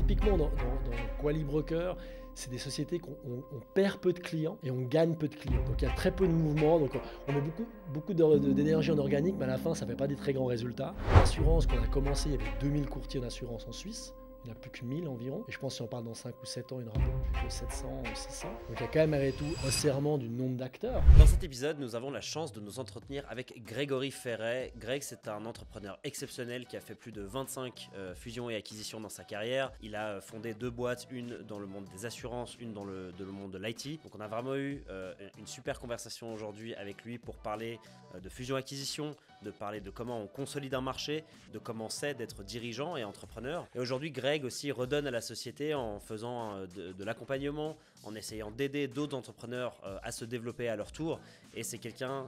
typiquement dans Quali Broker, c'est des sociétés qu'on perd peu de clients et on gagne peu de clients. Donc il y a très peu de mouvements, donc on met beaucoup d'énergie en organique, mais à la fin ça ne fait pas des très grands résultats. L'assurance, quand on a commencé, il y avait 2000 courtiers d'assurance en Suisse. Il n'y en a plus que 1000 environ. Et je pense que si on parle dans 5 ou 7 ans, il n'y en aura plus que 700 ou 600. Donc il y a quand même malgré tout un resserrement du nombre d'acteurs. Dans cet épisode, nous avons la chance de nous entretenir avec Grégory Ferret. Greg, c'est un entrepreneur exceptionnel qui a fait plus de 25 fusions et acquisitions dans sa carrière. Il a fondé 2 boîtes, une dans le monde des assurances, une dans le monde de l'IT. Donc on a vraiment eu une super conversation aujourd'hui avec lui pour parler de fusion-acquisition, de parler de comment on consolide un marché, de comment c'est d'être dirigeant et entrepreneur. Et aujourd'hui, Greg aussi redonne à la société en faisant de l'accompagnement, en essayant d'aider d'autres entrepreneurs à se développer à leur tour. Et c'est quelqu'un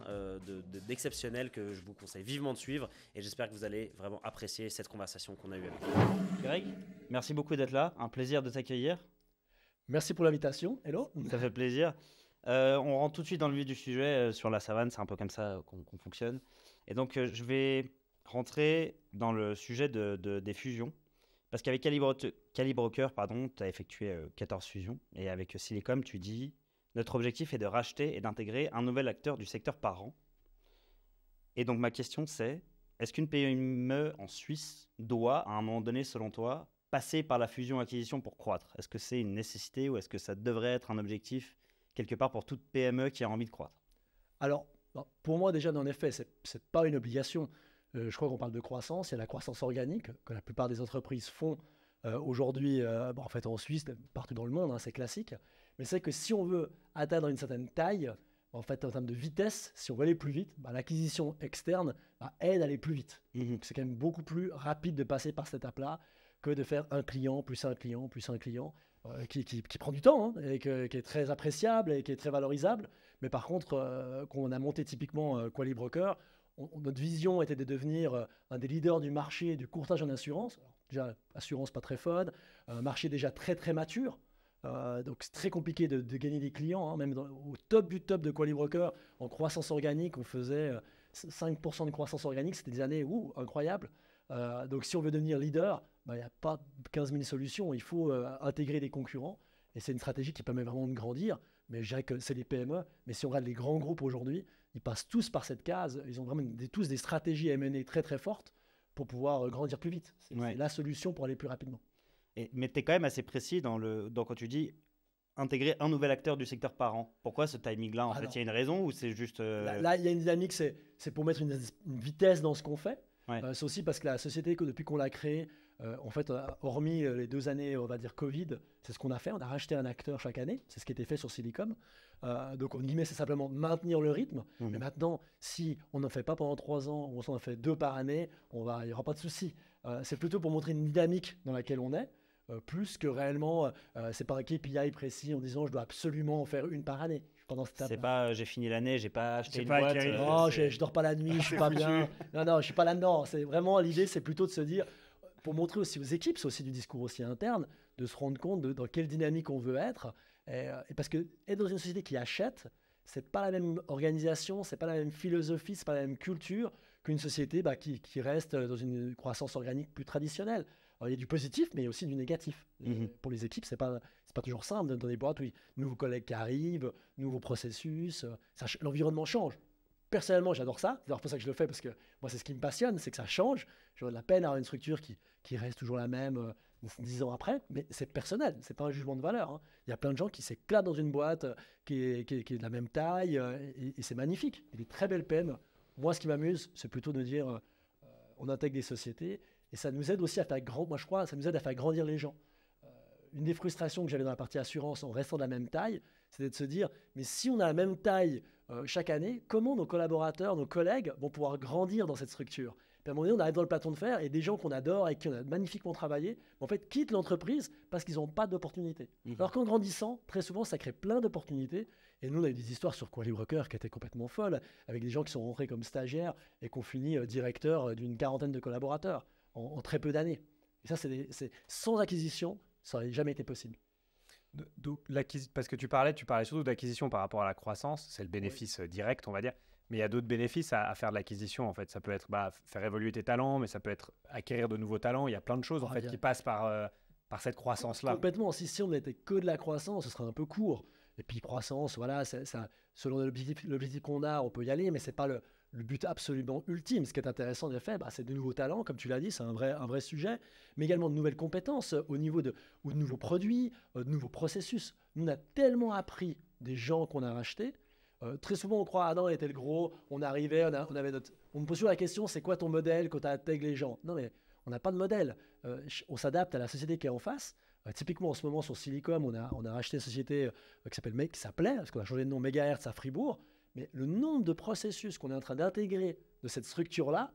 d'exceptionnel que je vous conseille vivement de suivre. Et j'espère que vous allez vraiment apprécier cette conversation qu'on a eue avec lui. Greg, merci beaucoup d'être là. Un plaisir de t'accueillir. Merci pour l'invitation. Hello. Ça fait plaisir. On rentre tout de suite dans le vif du sujet sur la savane. C'est un peu comme ça qu'on fonctionne. Et donc, je vais rentrer dans le sujet des fusions. Parce qu'avec Calibroker, tu as effectué 14 fusions. Et avec Silicom, tu dis « Notre objectif est de racheter et d'intégrer un nouvel acteur du secteur par an. » Et donc, ma question, c'est est-ce qu'une PME en Suisse doit, à un moment donné, selon toi, passer par la fusion-acquisition pour croître? Est-ce que c'est une nécessité ou est-ce que ça devrait être un objectif quelque part pour toute PME qui a envie de croître? Alors, pour moi, déjà, en effet, ce n'est pas une obligation. Je crois qu'on parle de croissance. Il y a la croissance organique que la plupart des entreprises font aujourd'hui en fait en Suisse, partout dans le monde, hein, c'est classique. Mais c'est que si on veut atteindre une certaine taille, en fait, en termes de vitesse, si on veut aller plus vite, l'acquisition externe aide à aller plus vite. C'est quand même beaucoup plus rapide de passer par cette étape-là que de faire un client, plus un client, plus un client, qui prend du temps hein, et qui est très appréciable et qui est très valorisable. Mais par contre, quand on a monté typiquement Quali Broker, notre vision était de devenir un des leaders du marché du courtage en assurance. Alors, déjà, assurance pas très fun, un marché déjà très très mature. Donc c'est très compliqué de gagner des clients. Hein. Même au top du top de Quali Broker, en croissance organique, on faisait 5% de croissance organique. C'était des années incroyables. Donc si on veut devenir leader, il n'y a pas 15 000 solutions. Il faut intégrer des concurrents. Et c'est une stratégie qui permet vraiment de grandir. Mais je dirais que c'est les PME. Mais si on regarde les grands groupes aujourd'hui, ils passent tous par cette case. Ils ont vraiment tous des stratégies M&A très très fortes pour pouvoir grandir plus vite. C'est la solution pour aller plus rapidement. Mais tu es quand même assez précis dans quand tu dis intégrer un nouvel acteur du secteur par an. Pourquoi ce timing-là en fait, il y a une raison ou c'est juste… Là, il y a une dynamique, c'est pour mettre une vitesse dans ce qu'on fait. Ouais. C'est aussi parce que la société, depuis qu'on l'a créée, en fait, hormis les 2 années, on va dire Covid, c'est ce qu'on a fait. On a racheté un acteur chaque année. C'est ce qui était fait sur Silicom. Donc, en guillemets, c'est simplement maintenir le rythme. Mais maintenant, si on n'en fait pas pendant 3 ans, ou on en fait 2 par année, il n'y aura pas de souci. C'est plutôt pour montrer une dynamique dans laquelle on est, plus que réellement, c'est pas un KPI précis en disant je dois absolument en faire une par année. C'est pas j'ai fini l'année, j'ai pas acheté une boîte. Non, je dors pas la nuit, je suis pas bien. Non, je suis pas là-dedans. C'est vraiment l'idée, c'est plutôt de se dire, pour montrer aussi aux équipes, c'est aussi du discours aussi interne, de se rendre compte dans quelle dynamique on veut être. Et parce que être dans une société qui achète, c'est pas la même organisation, c'est pas la même philosophie, c'est pas la même culture qu'une société qui reste dans une croissance organique plus traditionnelle. Alors, il y a du positif, mais il y a aussi du négatif. Pour les équipes, c'est pas toujours simple dans des boîtes où il y a de nouveaux collègues qui arrivent, nouveaux processus, l'environnement change. Personnellement, j'adore ça. C'est pour ça que je le fais, parce que moi, c'est ce qui me passionne, c'est que ça change. J'aurais de la peine à avoir une structure qui reste toujours la même 10 ans après, mais c'est personnel, c'est pas un jugement de valeur. Hein. Il y a plein de gens qui s'éclatent dans une boîte qui est de la même taille, et c'est magnifique. Il y a des très belles PME. Moi, ce qui m'amuse, c'est plutôt de dire on intègre des sociétés, et ça nous aide aussi à faire ça nous aide à faire grandir les gens. Une des frustrations que j'avais dans la partie assurance en restant de la même taille, c'était de se dire, mais si on a la même taille chaque année, comment nos collaborateurs, nos collègues vont pouvoir grandir dans cette structure? Puis à un moment donné, on arrive dans le plateau de fer et des gens qu'on adore et qui ont magnifiquement travaillé, en fait, quittent l'entreprise parce qu'ils n'ont pas d'opportunités. Alors qu'en grandissant, très souvent, ça crée plein d'opportunités. Et nous, on a eu des histoires sur Quali Broker qui étaient complètement folles, avec des gens qui sont rentrés comme stagiaires et qui ont fini directeur d'une 40aine de collaborateurs en très peu d'années. Et ça, c'est sans acquisition, ça n'aurait jamais été possible. Donc, parce que tu parlais surtout d'acquisition par rapport à la croissance, c'est le bénéfice direct, on va dire. Mais il y a d'autres bénéfices à faire de l'acquisition, en fait. Ça peut être faire évoluer tes talents, mais ça peut être acquérir de nouveaux talents. Il y a plein de choses en fait, qui passent par par cette croissance-là. Complètement. Si on n'était que de la croissance, ce serait un peu court. Et puis croissance, voilà, ça, selon l'objectif qu'on a, on peut y aller, mais c'est pas le but absolument ultime. Ce qui est intéressant, en effet, c'est de nouveaux talents, comme tu l'as dit, c'est un vrai sujet, mais également de nouvelles compétences au niveau de nouveaux produits, de nouveaux processus. Nous, on a tellement appris des gens qu'on a rachetés. Très souvent, on croit, ah non, on était le gros, on arrivait, on me pose toujours la question, c'est quoi ton modèle quand tu intègres les gens? Non, mais on n'a pas de modèle. On s'adapte à la société qui est en face. Typiquement, en ce moment, sur Silicom, on a racheté une société qui s'appelait, parce qu'on a changé de nom, Megahertz à Fribourg. Mais le nombre de processus qu'on est en train d'intégrer de cette structure-là,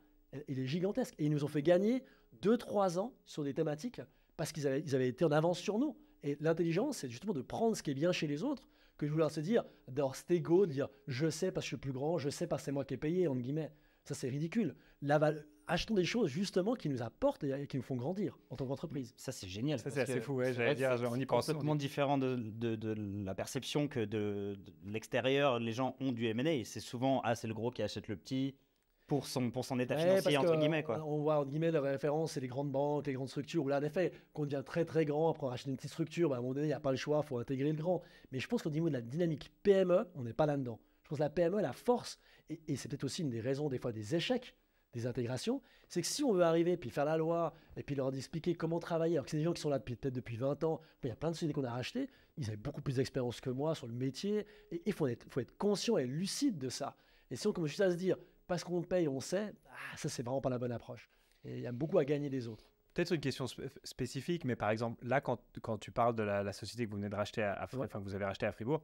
il est gigantesque. Et ils nous ont fait gagner 2-3 ans sur des thématiques parce qu'ils avaient été en avance sur nous. Et l'intelligence, c'est justement de prendre ce qui est bien chez les autres, que je voulais se dire, dans cet ego, de dire je sais parce que je suis plus grand, je sais parce que c'est moi qui ai payé, entre guillemets. Ça, c'est ridicule. Achetons des choses justement qui nous apportent et qui nous font grandir en tant qu'entreprise. Ça, c'est génial. Ça, c'est assez fou. Ouais, j'allais dire, on y pense. C'est complètement différent de la perception que de l'extérieur. Les gens ont du M&A. C'est souvent, c'est le gros qui achète le petit pour son état financier, entre guillemets. Quoi. On voit, entre guillemets, la référence, c'est les grandes banques, les grandes structures, où là, en effet, quand on devient très, très grand, après on rachète une petite structure, à un moment donné, il n'y a pas le choix, il faut intégrer le grand. Mais je pense qu'au niveau de la dynamique PME, on n'est pas là-dedans. Je pense que la PME, la force, et c'est peut-être aussi une des raisons, des fois, des échecs des intégrations, c'est que si on veut arriver puis faire la loi et puis leur expliquer comment travailler, alors que c'est des gens qui sont là peut-être depuis 20 ans, il y a plein de sociétés qu'on a rachetées, ils avaient beaucoup plus d'expérience que moi sur le métier, et il faut être conscient et lucide de ça. Et si on commence juste à se dire, parce qu'on paye, on sait, ça c'est vraiment pas la bonne approche. Et il y a beaucoup à gagner des autres. Peut-être une question spécifique, mais par exemple, là, quand tu parles de la société que vous venez de racheter que vous avez racheté à Fribourg,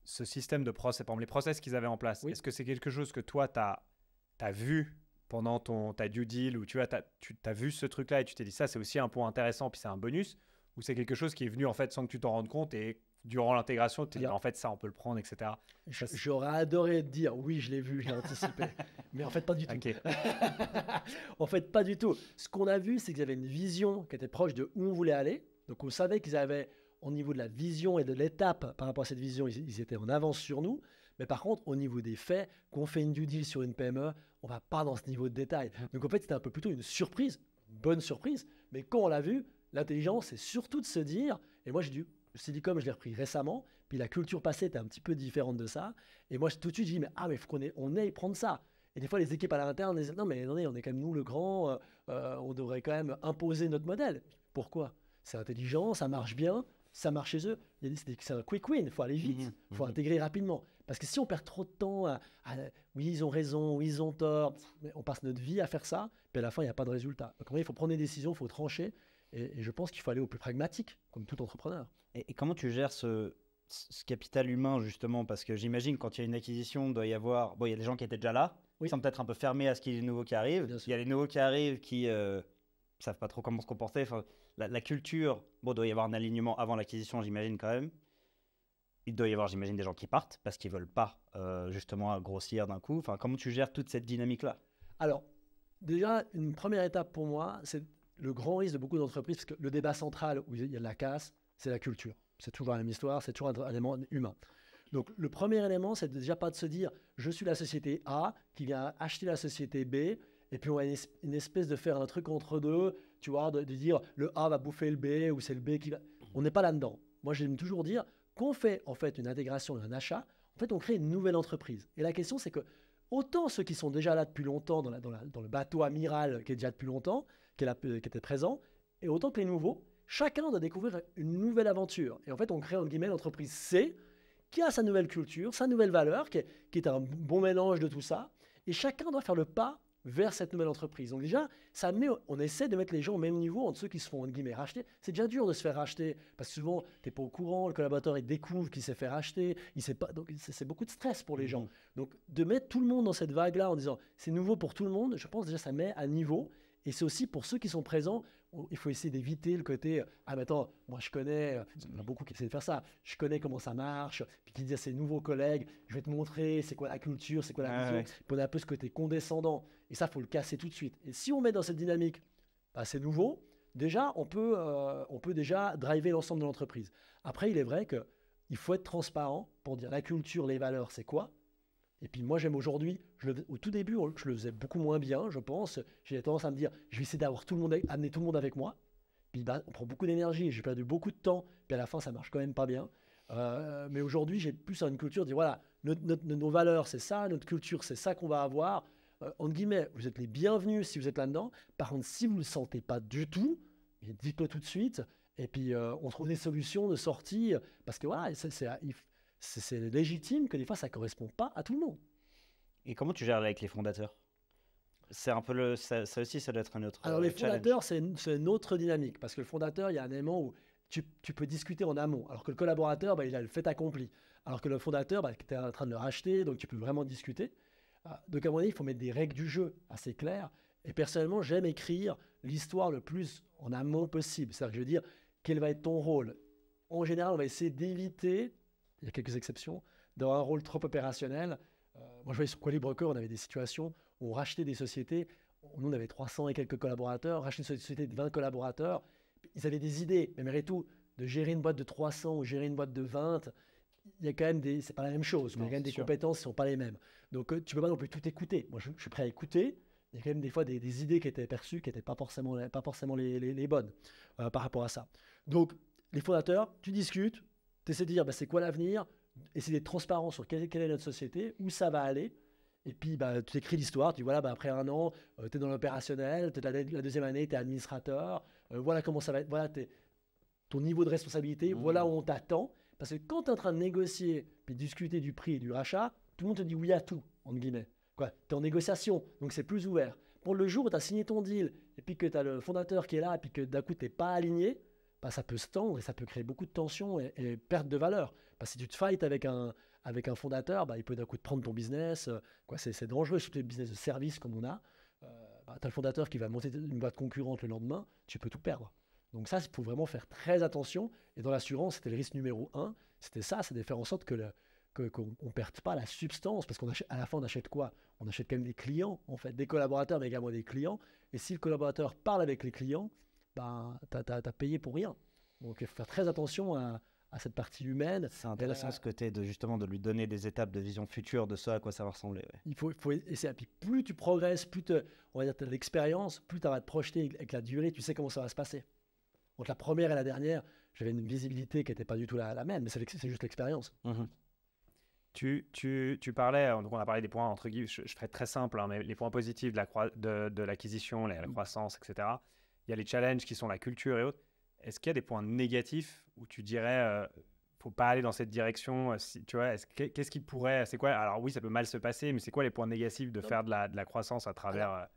ce système de process, par exemple, les process qu'ils avaient en place, est-ce que c'est quelque chose que toi, tu as vu pendant ta due deal, où tu as vu ce truc-là et tu t'es dit ça, c'est aussi un point intéressant, puis c'est un bonus, ou c'est quelque chose qui est venu en fait sans que tu t'en rendes compte et durant l'intégration, tu t'es dit en fait ça, on peut le prendre, etc. J'aurais adoré te dire oui, je l'ai vu, j'ai anticipé, mais en fait pas du tout. Okay. En fait pas du tout. Ce qu'on a vu, c'est qu'ils avaient une vision qui était proche de où on voulait aller, donc on savait qu'ils avaient au niveau de la vision et de l'étape par rapport à cette vision, ils étaient en avance sur nous. Mais par contre, au niveau des faits, qu'on fait une due deal sur une PME, on ne va pas dans ce niveau de détail. Donc en fait, c'était un peu plutôt une surprise, une bonne surprise. Mais quand on l'a vu, l'intelligence, c'est surtout de se dire, et moi j'ai dû, Silicom, je l'ai repris récemment, puis la culture passée était un petit peu différente de ça. Et moi, tout de suite, j'ai dit, mais il faut qu'on aille prendre ça. Et des fois, les équipes à l'interne disent, non mais attendez, on est quand même nous le grand, on devrait quand même imposer notre modèle. Pourquoi? C'est intelligent, ça marche bien, ça marche chez eux. C'est un quick win, il faut aller vite, il faut intégrer rapidement. Parce que si on perd trop de temps oui, ils ont raison, oui, ils ont tort, on passe notre vie à faire ça, puis à la fin, il n'y a pas de résultat. Donc, il faut prendre des décisions, il faut trancher, et je pense qu'il faut aller au plus pragmatique, comme tout entrepreneur. Et comment tu gères ce capital humain, justement? Parce que j'imagine, quand il y a une acquisition, il doit y avoir... Bon, il y a des gens qui étaient déjà là, qui sont peut-être un peu fermés à ce qu'il y a des nouveaux qui arrivent. Il y a les nouveaux qui arrivent qui ne savent pas trop comment se comporter. Enfin, la culture, il doit y avoir un alignement avant l'acquisition, j'imagine, quand même. Il doit y avoir, j'imagine, des gens qui partent parce qu'ils ne veulent pas justement grossir d'un coup. Enfin, comment tu gères toute cette dynamique-là? Alors, déjà, une première étape pour moi, c'est le grand risque de beaucoup d'entreprises, parce que le débat central où il y a de la casse, c'est la culture. C'est toujours la même histoire, c'est toujours un élément humain. Donc, le premier élément, c'est déjà pas de se dire « je suis la société A qui vient acheter la société B », et puis on a une espèce de faire un truc entre deux, tu vois, de dire le A va bouffer le B ou c'est le B qui va... On n'est pas là-dedans. Moi, j'aime toujours dire qu'on fait en fait une intégration et un achat, en fait, on crée une nouvelle entreprise. Et la question, c'est que autant ceux qui sont déjà là depuis longtemps, dans le bateau amiral qui est déjà depuis longtemps, qui était présent, et autant que les nouveaux, chacun doit découvrir une nouvelle aventure. Et en fait, on crée, entre guillemets, l'entreprise C, qui a sa nouvelle culture, sa nouvelle valeur, qui est un bon mélange de tout ça. Et chacun doit faire le pas vers cette nouvelle entreprise. Donc déjà, on essaie de mettre les gens au même niveau entre ceux qui se font, entre guillemets, racheter. C'est déjà dur de se faire racheter, parce que souvent, tu n'es pas au courant, le collaborateur, il découvre qu'il s'est fait racheter, il sait pas, donc c'est beaucoup de stress pour les gens. Donc de mettre tout le monde dans cette vague-là en disant, c'est nouveau pour tout le monde, je pense déjà ça met à niveau. Et c'est aussi pour ceux qui sont présents, il faut essayer d'éviter le côté « Ah mais attends, moi je connais, il y en a beaucoup qui essaient de faire ça, je connais comment ça marche, puis qui disent à ses nouveaux collègues, je vais te montrer c'est quoi la culture, c'est quoi la vision. » Puis on a un peu ce côté condescendant, et ça, il faut le casser tout de suite. Et si on met dans cette dynamique, c'est nouveau, déjà, on peut déjà driver l'ensemble de l'entreprise. Après, il est vrai qu'il faut être transparent pour dire la culture, les valeurs, c'est quoi. Et puis moi, j'aime aujourd'hui, au tout début, je le faisais beaucoup moins bien, je pense. J'ai tendance à me dire, je vais essayer d'avoir amener tout le monde avec moi. Puis bah, on prend beaucoup d'énergie, j'ai perdu beaucoup de temps, puis à la fin, ça marche quand même pas bien. Mais aujourd'hui, j'ai plus une culture de dire, voilà, nos valeurs, c'est ça, notre culture, c'est ça qu'on va avoir. Entre guillemets, vous êtes les bienvenus si vous êtes là-dedans. Par contre, si vous ne le sentez pas du tout, dites-le tout de suite. Et puis, on trouve des solutions de sortie. Parce que voilà, c'est légitime que des fois, ça ne correspond pas à tout le monde. Et comment tu gères avec les fondateurs? C'est un peu ça aussi, ça doit être un autre Alors, les challenge. fondateurs, c'est une autre dynamique. Parce que le fondateur, il y a un élément où tu peux discuter en amont. Alors que le collaborateur, bah, il a le fait accompli. Alors que le fondateur, bah, tu es en train de le racheter, donc tu peux vraiment discuter. Donc, à mon avis, il faut mettre des règles du jeu assez claires. Et personnellement, j'aime écrire l'histoire le plus en amont possible. C'est-à-dire que je veux dire, quel va être ton rôle? En général, on va essayer d'éviter, il y a quelques exceptions, d'avoir un rôle trop opérationnel. Moi, je voyais sur Qualibroker, on avait des situations où on rachetait des sociétés. Nous, on avait 300 et quelques collaborateurs. Racheter une société de 20 collaborateurs, ils avaient des idées. Mais malgré tout, de gérer une boîte de 300 ou gérer une boîte de 20, il y a quand même c'est pas la même chose. Il y a quand même des compétences qui ne sont pas les mêmes. Donc, tu ne peux pas non plus tout écouter. Moi, je suis prêt à écouter. Il y a quand même des fois des idées qui étaient perçues qui n'étaient pas forcément les bonnes par rapport à ça. Donc, les fondateurs, tu discutes, tu essaies de dire c'est quoi l'avenir, essayer d'être transparent sur quelle est notre société, où ça va aller. Et puis, tu écris l'histoire, tu dis voilà, après un an, tu es dans l'opérationnel, la deuxième année, tu es administrateur, voilà comment ça va être, voilà ton niveau de responsabilité, voilà où on t'attend. Parce que quand tu es en train de négocier, puis discuter du prix et du rachat, tout le monde te dit oui à tout, entre guillemets. Tu es en négociation, donc c'est plus ouvert. Pour le jour où tu as signé ton deal, et puis que tu as le fondateur qui est là, et puis que d'un coup, tu n'es pas aligné, ça peut se tendre et ça peut créer beaucoup de tension et perte de valeur. Parce que si tu te fights avec un fondateur, il peut d'un coup te prendre ton business. C'est dangereux, surtout les business de service comme on a. Tu as le fondateur qui va monter une boîte concurrente le lendemain, tu peux tout perdre. Donc ça, il faut vraiment faire très attention. Et dans l'assurance, c'était le risque numéro 1. C'était ça, c'est de faire en sorte qu'on ne perde pas la substance. Parce qu'à la fin, on achète quoi? On achète quand même des clients, en fait, des collaborateurs, mais également des clients. Et si le collaborateur parle avec les clients, tu as payé pour rien. Donc il faut faire très attention à cette partie humaine. C'est intéressant ce côté justement de lui donner des étapes de vision future de ce à quoi ça va ressembler. Ouais. Il faut essayer. Et puis plus tu progresses, plus tu as de l'expérience, plus tu vas te projeter avec la durée, tu sais comment ça va se passer. Entre la première et la dernière, j'avais une visibilité qui n'était pas du tout la même, mais c'est juste l'expérience. Tu parlais, donc on a parlé des points, entre guillemets, je ferai très simple, mais les points positifs de l'acquisition, la croissance, etc. Il y a les challenges qui sont la culture et autres. Est-ce qu'il y a des points négatifs où tu dirais faut pas aller dans cette direction tu vois, qu'est-ce qui pourrait, c'est quoi? Alors oui, ça peut mal se passer, mais c'est quoi les points négatifs de faire de la croissance à travers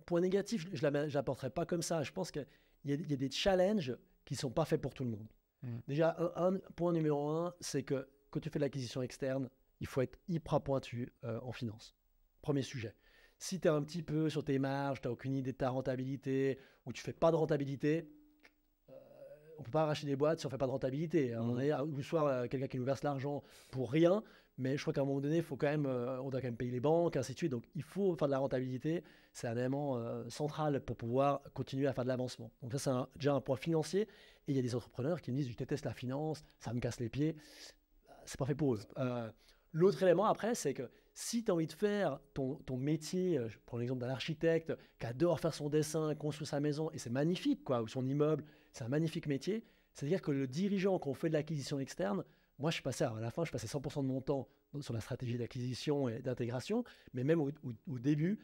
Point négatif, je ne l'apporterai pas comme ça. Je pense qu'il y a des challenges qui ne sont pas faits pour tout le monde. Déjà, un point numéro 1, c'est que quand tu fais de l'acquisition externe, il faut être hyper pointu en finance. Premier sujet. Si tu es un petit peu sur tes marges, tu n'as aucune idée de ta rentabilité, ou tu ne fais pas de rentabilité, on ne peut pas arracher des boîtes si on ne fait pas de rentabilité. Ou soit quelqu'un qui nous verse l'argent pour rien, mais je crois qu'à un moment donné, faut quand même, on doit quand même payer les banques, ainsi de suite. Donc, il faut faire de la rentabilité. C'est un élément central pour pouvoir continuer à faire de l'avancement. Donc, ça, c'est déjà un point financier. Et il y a des entrepreneurs qui me disent, je déteste la finance, ça me casse les pieds. C'est pas fait pour eux. L'autre élément, après, c'est que si tu as envie de faire ton métier, je prends l'exemple d'un architecte qui adore faire son dessin, construire sa maison, et c'est magnifique, ou son immeuble, c'est un magnifique métier. C'est-à-dire que le dirigeant, quand on fait de l'acquisition externe, moi, je passais 100% de mon temps sur la stratégie d'acquisition et d'intégration, mais même au début,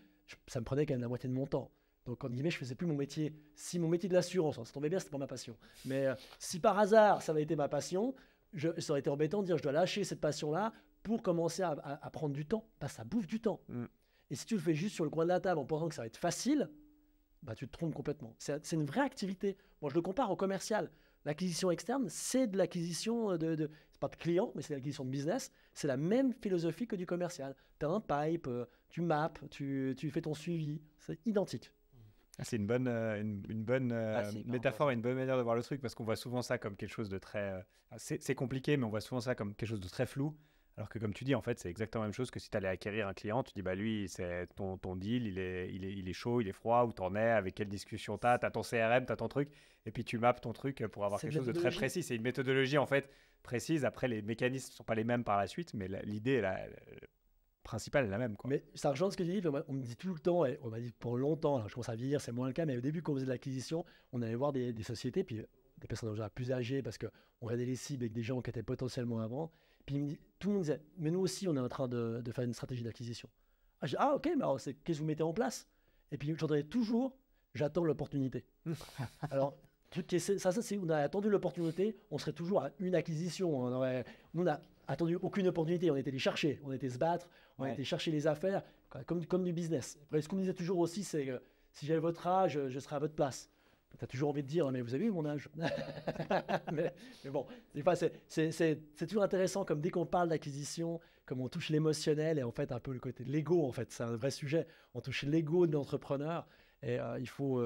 ça me prenait quand même la moitié de mon temps. Donc, en guillemets, je ne faisais plus mon métier. Si mon métier de l'assurance, ça tombait bien, c'était pas ma passion. Mais si par hasard, ça avait été ma passion, ça aurait été embêtant de dire je dois lâcher cette passion-là pour commencer à prendre du temps. Ça bouffe du temps. Et si tu le fais juste sur le coin de la table en pensant que ça va être facile, tu te trompes complètement. C'est une vraie activité. Moi, je le compare au commercial. L'acquisition externe, c'est de l'acquisition c'est pas de clients, mais c'est de l'acquisition de business. C'est la même philosophie que du commercial. Tu as un pipe, tu mappes, tu fais ton suivi. C'est identique. C'est une bonne métaphore et une bonne manière de voir le truc, parce qu'on voit souvent ça comme quelque chose de très... c'est compliqué, mais on voit souvent ça comme quelque chose de très flou. Alors que comme tu dis, en fait, c'est exactement la même chose que si tu allais acquérir un client, tu dis, lui, c'est ton deal, il est chaud, il est froid, où t'en es, avec quelle discussion t'as ton CRM, t'as ton truc, et puis tu mappes ton truc pour avoir quelque chose de très précis. C'est une méthodologie, en fait, précise. Après, les mécanismes ne sont pas les mêmes par la suite, mais l'idée est principale est la même, quoi. Mais ça rejoint ce que tu dis. On me dit tout le temps, et on m'a dit pour longtemps, alors je commence à vieillir, c'est moins le cas, mais au début, quand on faisait de l'acquisition, on allait voir des sociétés, puis des personnes déjà plus âgées, parce qu'on regardait les cibles avec des gens qui étaient potentiellement avant. Puis tout le monde disait, mais nous aussi, on est en train de faire une stratégie d'acquisition. Je dis, ah ok, mais alors qu'est-ce que vous mettez en place? Et puis j'entendais toujours, j'attends l'opportunité. Alors, truc qui est, ça c'est, on a attendu l'opportunité, on serait toujours à une acquisition. Nous, on n'a attendu aucune opportunité, on était les chercher, on était se battre, on était chercher les affaires, comme du business. Après, ce qu'on me disait toujours aussi, c'est que si j'avais votre âge, je serais à votre place. Tu as toujours envie de dire, mais vous avez vu mon âge. mais bon, c'est toujours intéressant, comme dès qu'on parle d'acquisition, comme on touche l'émotionnel et en fait un peu le côté de l'ego, en fait, c'est un vrai sujet. On touche l'ego de l'entrepreneur et il faut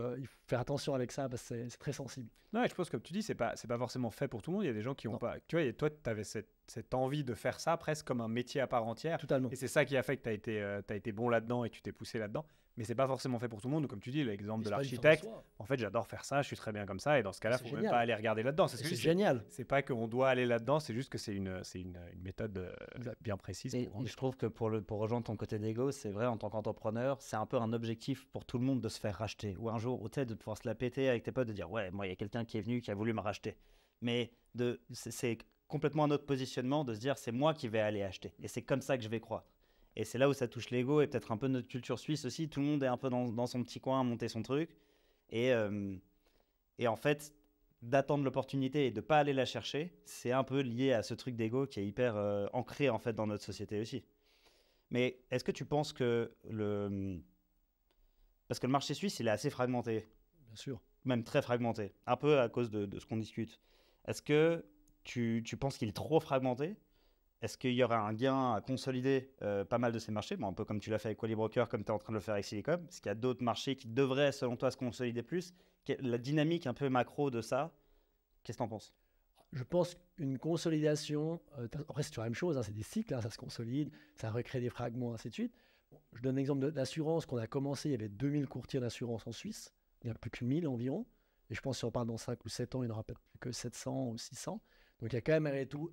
faire attention avec ça parce que c'est très sensible. Non, et je pense que comme tu dis, c'est pas forcément fait pour tout le monde. Il y a des gens qui n'ont pas. Tu vois, et toi, tu avais cette envie de faire ça presque comme un métier à part entière. Totalement. Et c'est ça qui a fait que tu as été bon là-dedans et tu t'es poussé là-dedans. Mais c'est pas forcément fait pour tout le monde. Comme tu dis, l'exemple de l'architecte, en fait, j'adore faire ça, je suis très bien comme ça. Et dans ce cas-là, il ne faut même pas aller regarder là-dedans. C'est génial. C'est pas qu'on doit aller là-dedans, c'est juste que c'est une méthode bien précise. Et je trouve que pour rejoindre ton côté d'ego, c'est vrai, en tant qu'entrepreneur, c'est un peu un objectif pour tout le monde de se faire racheter. Ou un jour, au de pouvoir se la péter avec tes potes, de dire ouais, moi, il y a quelqu'un qui est venu, qui a voulu me racheter. Mais c'est complètement un autre positionnement de se dire c'est moi qui vais aller acheter. Et c'est comme ça que je vais croire. Et c'est là où ça touche l'ego et peut-être un peu notre culture suisse aussi. Tout le monde est un peu dans son petit coin à monter son truc. Et en fait, d'attendre l'opportunité et de ne pas aller la chercher, c'est un peu lié à ce truc d'ego qui est hyper ancré en fait dans notre société aussi. Mais est-ce que tu penses que parce que le marché suisse, il est assez fragmenté. Bien sûr. Même très fragmenté. Un peu à cause de ce qu'on discute. Est-ce que tu penses qu'il est trop fragmenté ? Est-ce qu'il y aura un gain à consolider pas mal de ces marchés, un peu comme tu l'as fait avec Qualibroker, comme tu es en train de le faire avec Silicom? Est-ce qu'il y a d'autres marchés qui devraient, selon toi, se consolider plus? La dynamique un peu macro de ça, qu'est-ce que tu en penses? Je pense qu'une consolidation, après c'est toujours la même chose, c'est des cycles, ça se consolide, ça recrée des fragments, ainsi de suite. Je donne l'exemple d'assurance qu'on a commencé, il y avait 2000 courtiers d'assurance en Suisse, il n'y en a plus que 1000 environ, et je pense que si on parle dans 5 ou 7 ans, il n'y en aura peut-être plus que 700 ou 600. Donc il y a quand même malgré tout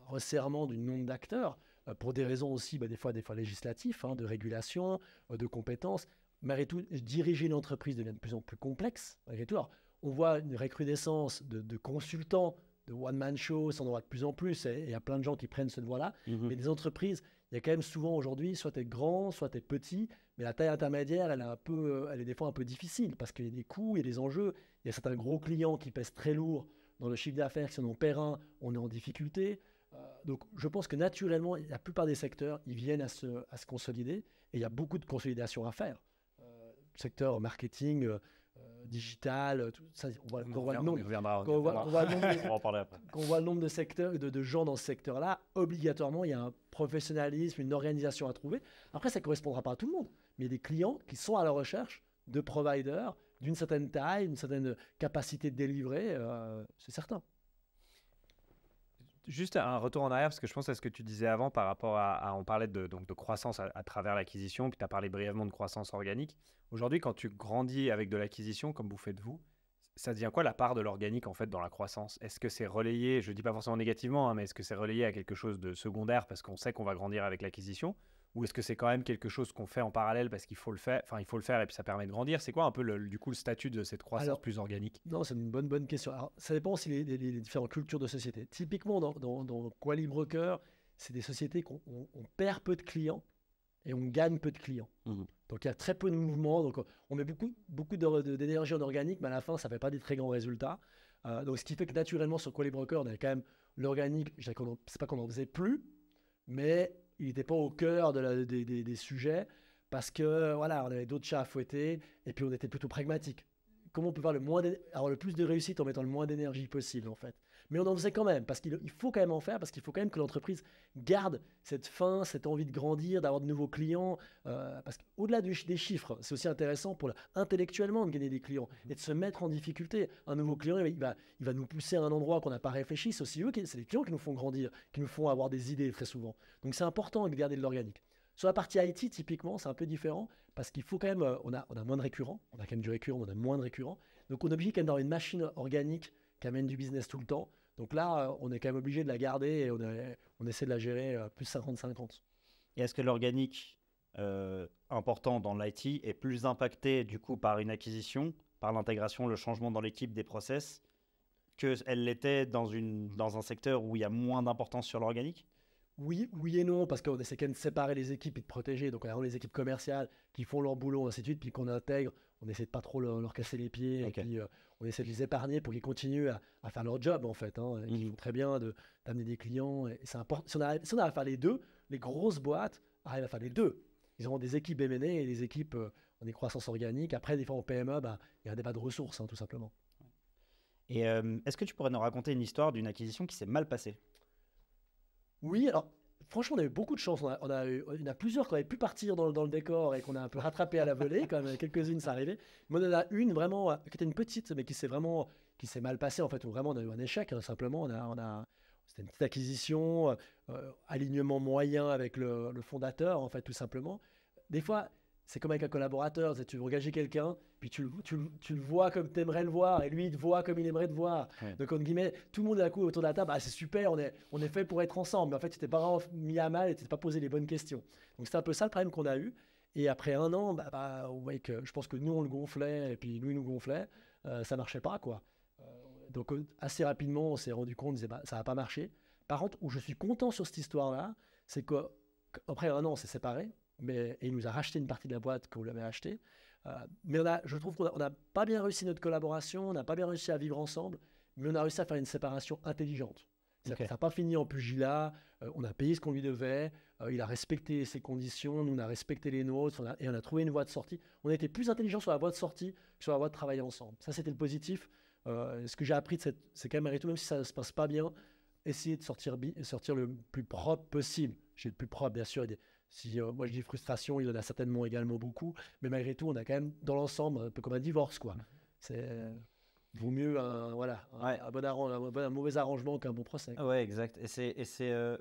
resserrement du nombre d'acteurs, pour des raisons aussi, des fois législatives, de régulation, de compétences. Malgré tout, diriger une entreprise devient de plus en plus complexe. Malgré tout, alors, on voit une recrudescence de consultants, de one-man show, ça en aura de plus en plus, et il y a plein de gens qui prennent cette voie-là. Mais des entreprises, il y a quand même souvent aujourd'hui, soit tu es grand, soit tu es petit, mais la taille intermédiaire, elle est des fois un peu difficile, parce qu'il y a des coûts, il y a des enjeux, il y a certains gros clients qui pèsent très lourd dans le chiffre d'affaires, si on en perd un, on est en difficulté. Donc je pense que naturellement, la plupart des secteurs, ils viennent à se consolider, et il y a beaucoup de consolidation à faire. Secteur marketing, digital, tout ça, on voit le nombre de secteurs, de gens dans ce secteur-là, obligatoirement, il y a un professionnalisme, une organisation à trouver. Après, ça ne correspondra pas à tout le monde, mais il y a des clients qui sont à la recherche de providers d'une certaine taille, d'une certaine capacité de délivrer, c'est certain. Juste un retour en arrière, parce que je pense à ce que tu disais avant par rapport on parlait de croissance à travers l'acquisition, puis tu as parlé brièvement de croissance organique. Aujourd'hui, quand tu grandis avec de l'acquisition, comme vous faites vous, ça devient quoi la part de l'organique en fait dans la croissance? Est-ce que c'est relayé, je ne dis pas forcément négativement, mais est-ce que c'est relayé à quelque chose de secondaire parce qu'on sait qu'on va grandir avec l'acquisition? Ou est-ce que c'est quand même quelque chose qu'on fait en parallèle parce qu'il faut le faire, il faut le faire et puis ça permet de grandir? C'est quoi un peu le statut de cette croissance plus organique? Non, c'est une bonne question. Alors, ça dépend aussi les différentes cultures de société. Typiquement, dans Qualibroker, c'est des sociétés qu'on perd peu de clients et on gagne peu de clients. Donc, il y a très peu de mouvements. Donc, on met beaucoup d'énergie en organique, mais à la fin, ça ne fait pas des très grands résultats. Donc, ce qui fait que naturellement, sur Qualibroker, on avait quand même l'organique. C'est pas qu'on n'en faisait plus, mais il n'était pas au cœur des sujets parce que voilà, on avait d'autres chats à fouetter et puis on était plutôt pragmatique. Comment on peut faire le plus de réussite en mettant le moins d'énergie possible en fait. Mais on en faisait quand même parce qu'il faut quand même en faire, parce qu'il faut quand même que l'entreprise garde cette faim, cette envie de grandir, d'avoir de nouveaux clients. Parce qu'au-delà des chiffres, c'est aussi intéressant intellectuellement de gagner des clients et de se mettre en difficulté. Un nouveau client, il va nous pousser à un endroit qu'on n'a pas réfléchi. C'est aussi c'est les clients qui nous font grandir, qui nous font avoir des idées très souvent. Donc c'est important de garder de l'organique. Sur la partie IT, typiquement, c'est un peu différent parce qu'il faut quand même, on a moins de récurrents, on a quand même du récurrent, on a moins de récurrents. Donc on est obligé quand même d'avoir une machine organique qui amène du business tout le temps. Donc là, on est quand même obligé de la garder et on essaie de la gérer plus 50-50. Et est-ce que l'organique important dans l'IT est plus impacté du coup par une acquisition, par l'intégration, le changement dans l'équipe des process, qu'elle l'était dans un secteur où il y a moins d'importance sur l'organique? Oui, oui et non, parce qu'on essaie quand même de séparer les équipes et de protéger. Donc, on a vraiment les équipes commerciales qui font leur boulot, ainsi de suite, puis qu'on intègre. On essaie de pas trop leur casser les pieds, Ok. et puis on essaie de les épargner pour qu'ils continuent à faire leur job, en fait. Hein, et qu'ils font très bien d'amener des clients. Et c'est important. Si on arrive à faire les deux, les grosses boîtes arrivent à faire les deux. Ils ont des équipes M&A et des équipes en croissance organique. Après, des fois, en PME, il y a un débat de ressources, hein, tout simplement. Et est-ce que tu pourrais nous raconter une histoire d'une acquisition qui s'est mal passée? Oui, alors franchement, on a eu beaucoup de chance. Il y en a plusieurs qui auraient pu partir dans le décor et qu'on a un peu rattrapé à la volée. Quand même, quelques-unes, ça arrivait. Mais on en a une vraiment qui était une petite, mais qui s'est mal passée en fait. Où vraiment, on a eu un échec. Hein, simplement, c'était une petite acquisition, alignement moyen avec le fondateur, en fait, tout simplement. Des fois, c'est comme avec un collaborateur. Tu veux engager quelqu'un, puis tu le vois comme tu aimerais le voir, et lui, il te voit comme il aimerait te voir. Ouais. Donc, entre guillemets, tout le monde est d'un coup autour de la table. Ah, c'est super, on est fait pour être ensemble. Mais en fait, tu t'es pas vraiment mis à mal et tu t'es pas posé les bonnes questions. Donc, c'était un peu ça le problème qu'on a eu. Et après un an, on voyait que je pense que nous, on le gonflait, et puis lui, il nous gonflait. Ça marchait pas, quoi. Donc, assez rapidement, on s'est rendu compte, on disait, ça va pas marcher. Par contre, où je suis content sur cette histoire-là, c'est qu'après un an, on s'est séparés. Et il nous a racheté une partie de la boîte qu'on lui avait achetée. Mais je trouve qu'on n'a pas bien réussi notre collaboration, on n'a pas bien réussi à vivre ensemble, mais on a réussi à faire une séparation intelligente. Ça n'a pas fini en pugilat, on a payé ce qu'on lui devait, il a respecté ses conditions, nous on a respecté les nôtres, et on a trouvé une voie de sortie. On a été plus intelligent sur la voie de sortie que sur la voie de travailler ensemble. Ça, c'était le positif. Ce que j'ai appris, c'est quand même, même si ça ne se passe pas bien, essayer de sortir le plus propre possible. J'ai le plus propre, bien sûr. Moi je dis frustration, il en a certainement également beaucoup, mais malgré tout, on a quand même dans l'ensemble un peu comme un divorce, quoi. Vaut mieux un mauvais arrangement qu'un bon procès. Ouais, exact.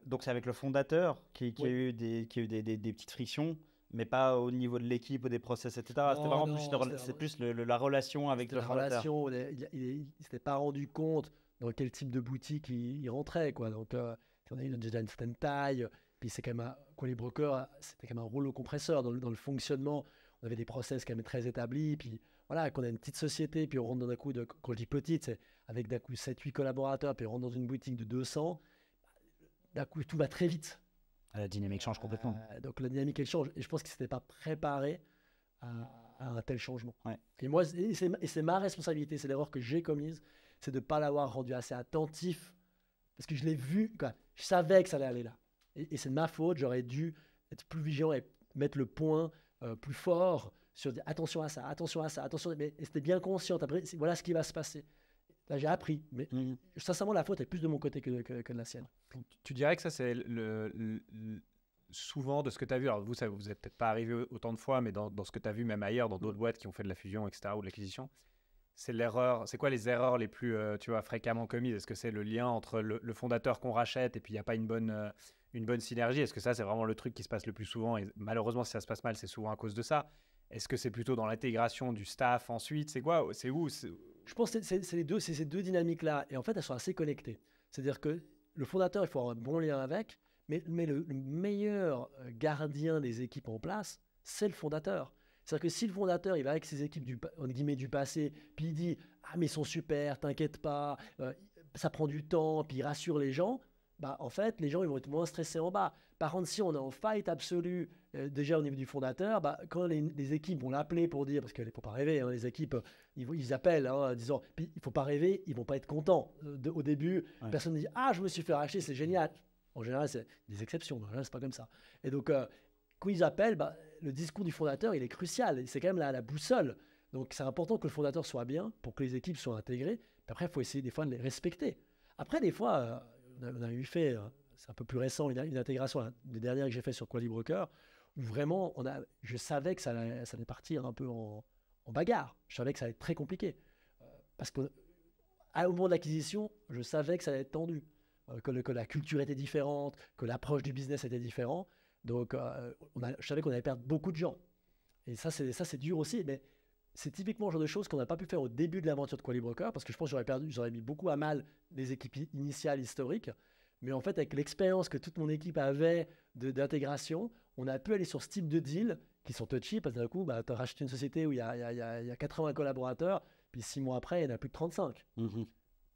Donc c'est avec le fondateur qui a eu des petites frictions, mais pas au niveau de l'équipe ou des process, etc. C'était vraiment plus la relation avec le fondateur. Il s'était pas rendu compte dans quel type de boutique il rentrait, quoi. Donc on a eu déjà une certaine taille. Puis c'est quand même Qualybroker, c'était quand même un rouleau compresseur dans le fonctionnement. On avait des process quand même très établis. Puis voilà, qu'on a une petite société, puis on rentre d'un coup, quand je dis petite, c'est avec d'un coup 7-8 collaborateurs, puis on rentre dans une boutique de 200. D'un coup, tout va très vite. La dynamique change complètement. Donc la dynamique, elle change. Et je pense qu'il ne s'était pas préparé à un tel changement. Ouais. Et moi, c'est ma responsabilité, c'est l'erreur que j'ai commise, c'est de ne pas l'avoir rendu assez attentif. Parce que je l'ai vu, quoi. Je savais que ça allait aller là. Et c'est de ma faute, j'aurais dû être plus vigilant et mettre le point plus fort sur attention à ça, attention. Mais c'était bien conscient, voilà ce qui va se passer. Là, j'ai appris, mais sincèrement, la faute est plus de mon côté que de la sienne. Tu dirais que ça, c'est souvent de ce que tu as vu, alors vous n'êtes peut-être pas arrivé autant de fois, mais dans ce que tu as vu même ailleurs, dans d'autres boîtes qui ont fait de la fusion, etc., ou de l'acquisition, c'est quoi les erreurs les plus fréquemment commises? Est-ce que c'est le lien entre le fondateur qu'on rachète et puis il n'y a pas une bonne synergie? Est-ce que ça, c'est vraiment le truc qui se passe le plus souvent? Et malheureusement, si ça se passe mal, c'est souvent à cause de ça. Est-ce que c'est plutôt dans l'intégration du staff ensuite? C'est quoi? C'est où? Je pense que c'est ces deux dynamiques-là. Et en fait, elles sont assez connectées. C'est-à-dire que le fondateur, il faut avoir un bon lien avec, mais le meilleur gardien des équipes en place, c'est le fondateur. C'est-à-dire que si le fondateur, il va avec ses équipes du passé, puis il dit « Ah, mais ils sont super, t'inquiète pas, ça prend du temps », puis il rassure les gens, en fait, les gens ils vont être moins stressés en bas. Par contre, si on est en fight absolue, déjà au niveau du fondateur, quand les équipes vont l'appeler pour dire, parce qu'il ne faut pas rêver, hein, les équipes, ils appellent en disant, puis il ne faut pas rêver, ils ne vont pas être contents. Au début, personne ne dit, ah, je me suis fait racheter, c'est génial. En général, c'est des exceptions, là, c'est pas comme ça. Et donc, quand ils appellent, le discours du fondateur, il est crucial, c'est quand même la boussole. Donc, c'est important que le fondateur soit bien pour que les équipes soient intégrées. Puis après, il faut essayer des fois de les respecter. Après, des fois, on a eu fait, c'est un peu plus récent, une intégration, des dernières que j'ai fait sur Qualybroker, où vraiment, je savais que ça allait partir un peu en bagarre. Je savais que ça allait être très compliqué. Parce qu'au moment de l'acquisition, je savais que ça allait être tendu, que la culture était différente, que l'approche du business était différente. Donc, je savais qu'on allait perdre beaucoup de gens. Et ça, c'est dur aussi, mais c'est typiquement le genre de choses qu'on n'a pas pu faire au début de l'aventure de Qualybroker, parce que je pense que j'aurais mis beaucoup à mal les équipes initiales historiques. Mais en fait, avec l'expérience que toute mon équipe avait d'intégration, on a pu aller sur ce type de deal qui sont touchy parce que d'un coup, tu as racheté une société où il y a 80 collaborateurs, puis 6 mois après, il y en a plus de 35.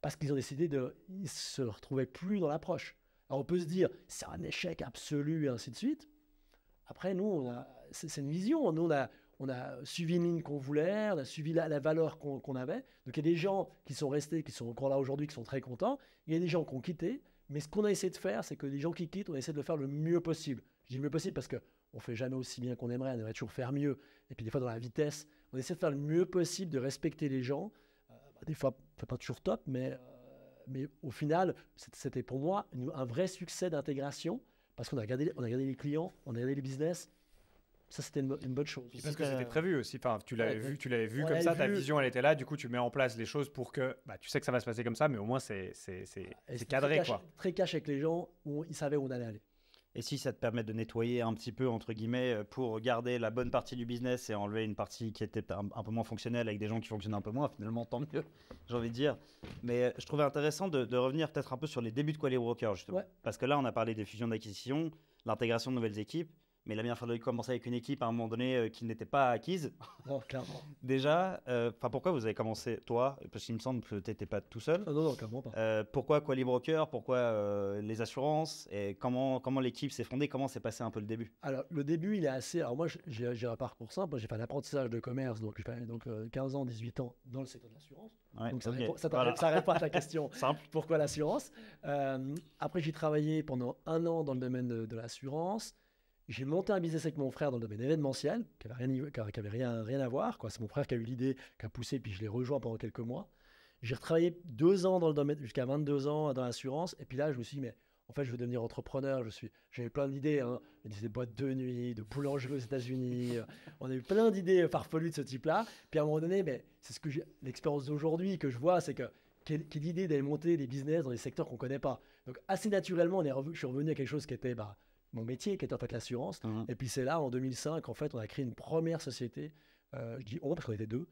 Parce qu'ils ont décidé ils ne se retrouvaient plus dans l'approche. Alors on peut se dire, c'est un échec absolu et ainsi de suite. Après, nous, c'est une vision. Nous, on a suivi une ligne qu'on voulait, on a suivi la valeur qu'on avait. Donc il y a des gens qui sont restés, qui sont encore là aujourd'hui, qui sont très contents. Il y a des gens qui ont quitté. Mais ce qu'on a essayé de faire, c'est que les gens qui quittent, on essaie de le faire le mieux possible. Je dis le mieux possible parce qu'on ne fait jamais aussi bien qu'on aimerait, on aimerait toujours faire mieux. Et puis des fois, dans la vitesse, on essaie de faire le mieux possible, de respecter les gens. Des fois, on ne fait pas toujours top, mais au final, c'était pour moi un vrai succès d'intégration parce qu'on a regardé les clients, on a regardé les business. Ça, c'était une bonne chose. Parce que c'était prévu aussi. Enfin, tu l'avais vu comme ça, ta vision, elle était là. Du coup, tu mets en place les choses pour que tu sais que ça va se passer comme ça, mais au moins, c'est cadré. Très cash avec les gens, où ils savaient où on allait aller. Et si ça te permet de nettoyer un petit peu, entre guillemets, pour garder la bonne partie du business et enlever une partie qui était un peu moins fonctionnelle avec des gens qui fonctionnent un peu moins, finalement, tant mieux, j'ai envie de dire. Mais je trouvais intéressant de revenir peut-être un peu sur les débuts de Qualibroker, justement. Parce que là, on a parlé des fusions d'acquisition, l'intégration de nouvelles équipes. Mais il a bien fallu commencer avec une équipe à un moment donné qui n'était pas acquise. Non, clairement. Déjà, pourquoi vous avez commencé, toi? Parce qu'il me semble que tu n'étais pas tout seul. Non, clairement pas. Pourquoi Qualibroker? Pourquoi les assurances? Et comment l'équipe s'est fondée? Comment s'est passé un peu le début? Alors, le début, il est assez... Alors moi, j'ai un parcours simple. Moi, j'ai fait un apprentissage de commerce, donc j'ai fait 15 ans, 18 ans dans le secteur de l'assurance. Ouais, donc ça répond à ta question. Simple. Pourquoi l'assurance? Après, j'ai travaillé pendant 1 an dans le domaine de l'assurance. J'ai monté un business avec mon frère dans le domaine événementiel, qui n'avait rien à voir. C'est mon frère qui a eu l'idée, qui a poussé, puis je l'ai rejoint pendant quelques mois. J'ai retravaillé 2 ans dans le domaine, jusqu'à 22 ans dans l'assurance. Et puis là, je me suis dit, mais en fait, je veux devenir entrepreneur. J'avais plein d'idées. Des boîtes de nuit, de boulangeries aux États-Unis. On a eu plein d'idées farfelues de ce type-là. Puis à un moment donné, c'est l'expérience d'aujourd'hui que je vois, c'est que quelle idée d'aller monter des business dans des secteurs qu'on ne connaît pas. Donc assez naturellement, je suis revenu à quelque chose qui était... mon métier qui était en fait l'assurance. Et puis c'est là, en 2005, en fait, on a créé une première société, je dis on parce qu'on était 2,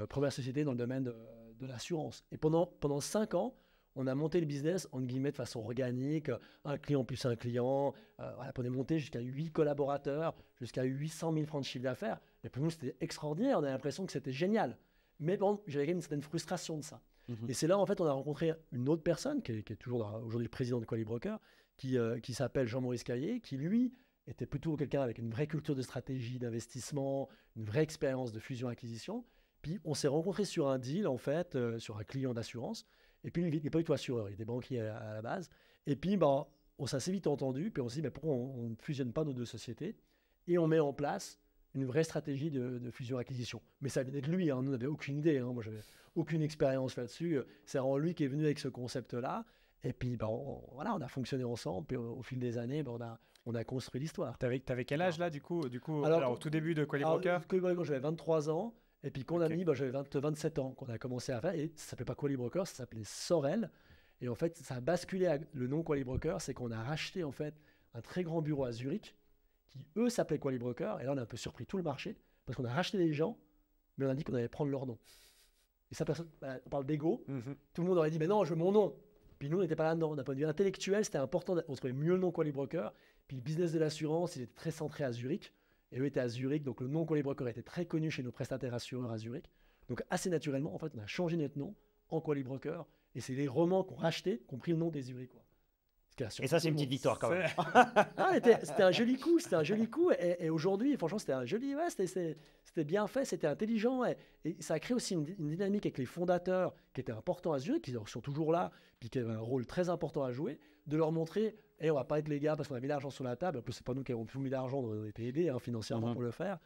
première société dans le domaine de l'assurance. Et pendant 5 ans, on a monté le business, en guillemets, de façon organique, un client plus un client. On est monté jusqu'à 8 collaborateurs, jusqu'à 800 000 francs de chiffre d'affaires. Et pour nous, c'était extraordinaire, on a l'impression que c'était génial. Mais bon, j'avais quand même une certaine frustration de ça. Et c'est là, en fait, on a rencontré une autre personne, qui est toujours aujourd'hui président de Qualibroker, qui s'appelle Jean-Maurice Caillé, qui lui était plutôt quelqu'un avec une vraie culture de stratégie, d'investissement, une vraie expérience de fusion-acquisition. Puis on s'est rencontrés sur un deal, en fait, sur un client d'assurance. Et puis il n'est pas du tout assureur, il était banquier à la base. Et puis on s'est assez vite entendu, puis on s'est dit pourquoi on ne fusionne pas nos 2 sociétés et on met en place une vraie stratégie de fusion-acquisition. Mais ça venait de lui, nous on n'avait aucune idée, moi j'avais aucune expérience là-dessus. C'est vraiment lui qui est venu avec ce concept-là. Et puis, on a fonctionné ensemble. Puis au fil des années, on a construit l'histoire. T'avais quel âge là, du coup alors, au tout début de Qualibroker? Qualibroker, j'avais 23 ans. Et puis, qu'on a mis, j'avais 27 ans qu'on a commencé à faire. Et ça ne s'appelait pas Qualibroker, ça s'appelait Sorel. Et en fait, ça a basculé le nom Qualibroker. C'est qu'on a racheté en fait un très grand bureau à Zurich qui, eux, s'appelait Qualibroker. Et là, on a un peu surpris tout le marché parce qu'on a racheté des gens, mais on a dit qu'on allait prendre leur nom. Et ça, on parle d'ego. Tout le monde aurait dit, mais non, je veux mon nom. Puis nous, on n'était pas là-dedans. D'un point de vue intellectuel, c'était important. On trouvait mieux le nom Qualibroker. Puis le business de l'assurance, il était très centré à Zurich. Et eux étaient à Zurich. Donc le nom Qualibroker était très connu chez nos prestataires assureurs à Zurich. Donc assez naturellement, en fait, on a changé notre nom en Qualibroker. Et c'est les romans qu'on racheté, qui ont pris le nom des Zurichois. Et ça, c'est une petite victoire quand même. C'était un joli coup. Et aujourd'hui, franchement, c'était un joli. Ouais, c'était bien fait, c'était intelligent. Et ça a créé aussi une dynamique avec les fondateurs qui étaient importants à Zurich, qui sont toujours là, puis qui avaient un rôle très important à jouer, de leur montrer on va pas être les gars parce qu'on a mis l'argent sur la table. En plus, c'est pas nous qui avons tout mis l'argent, on a été aidés financièrement pour le faire.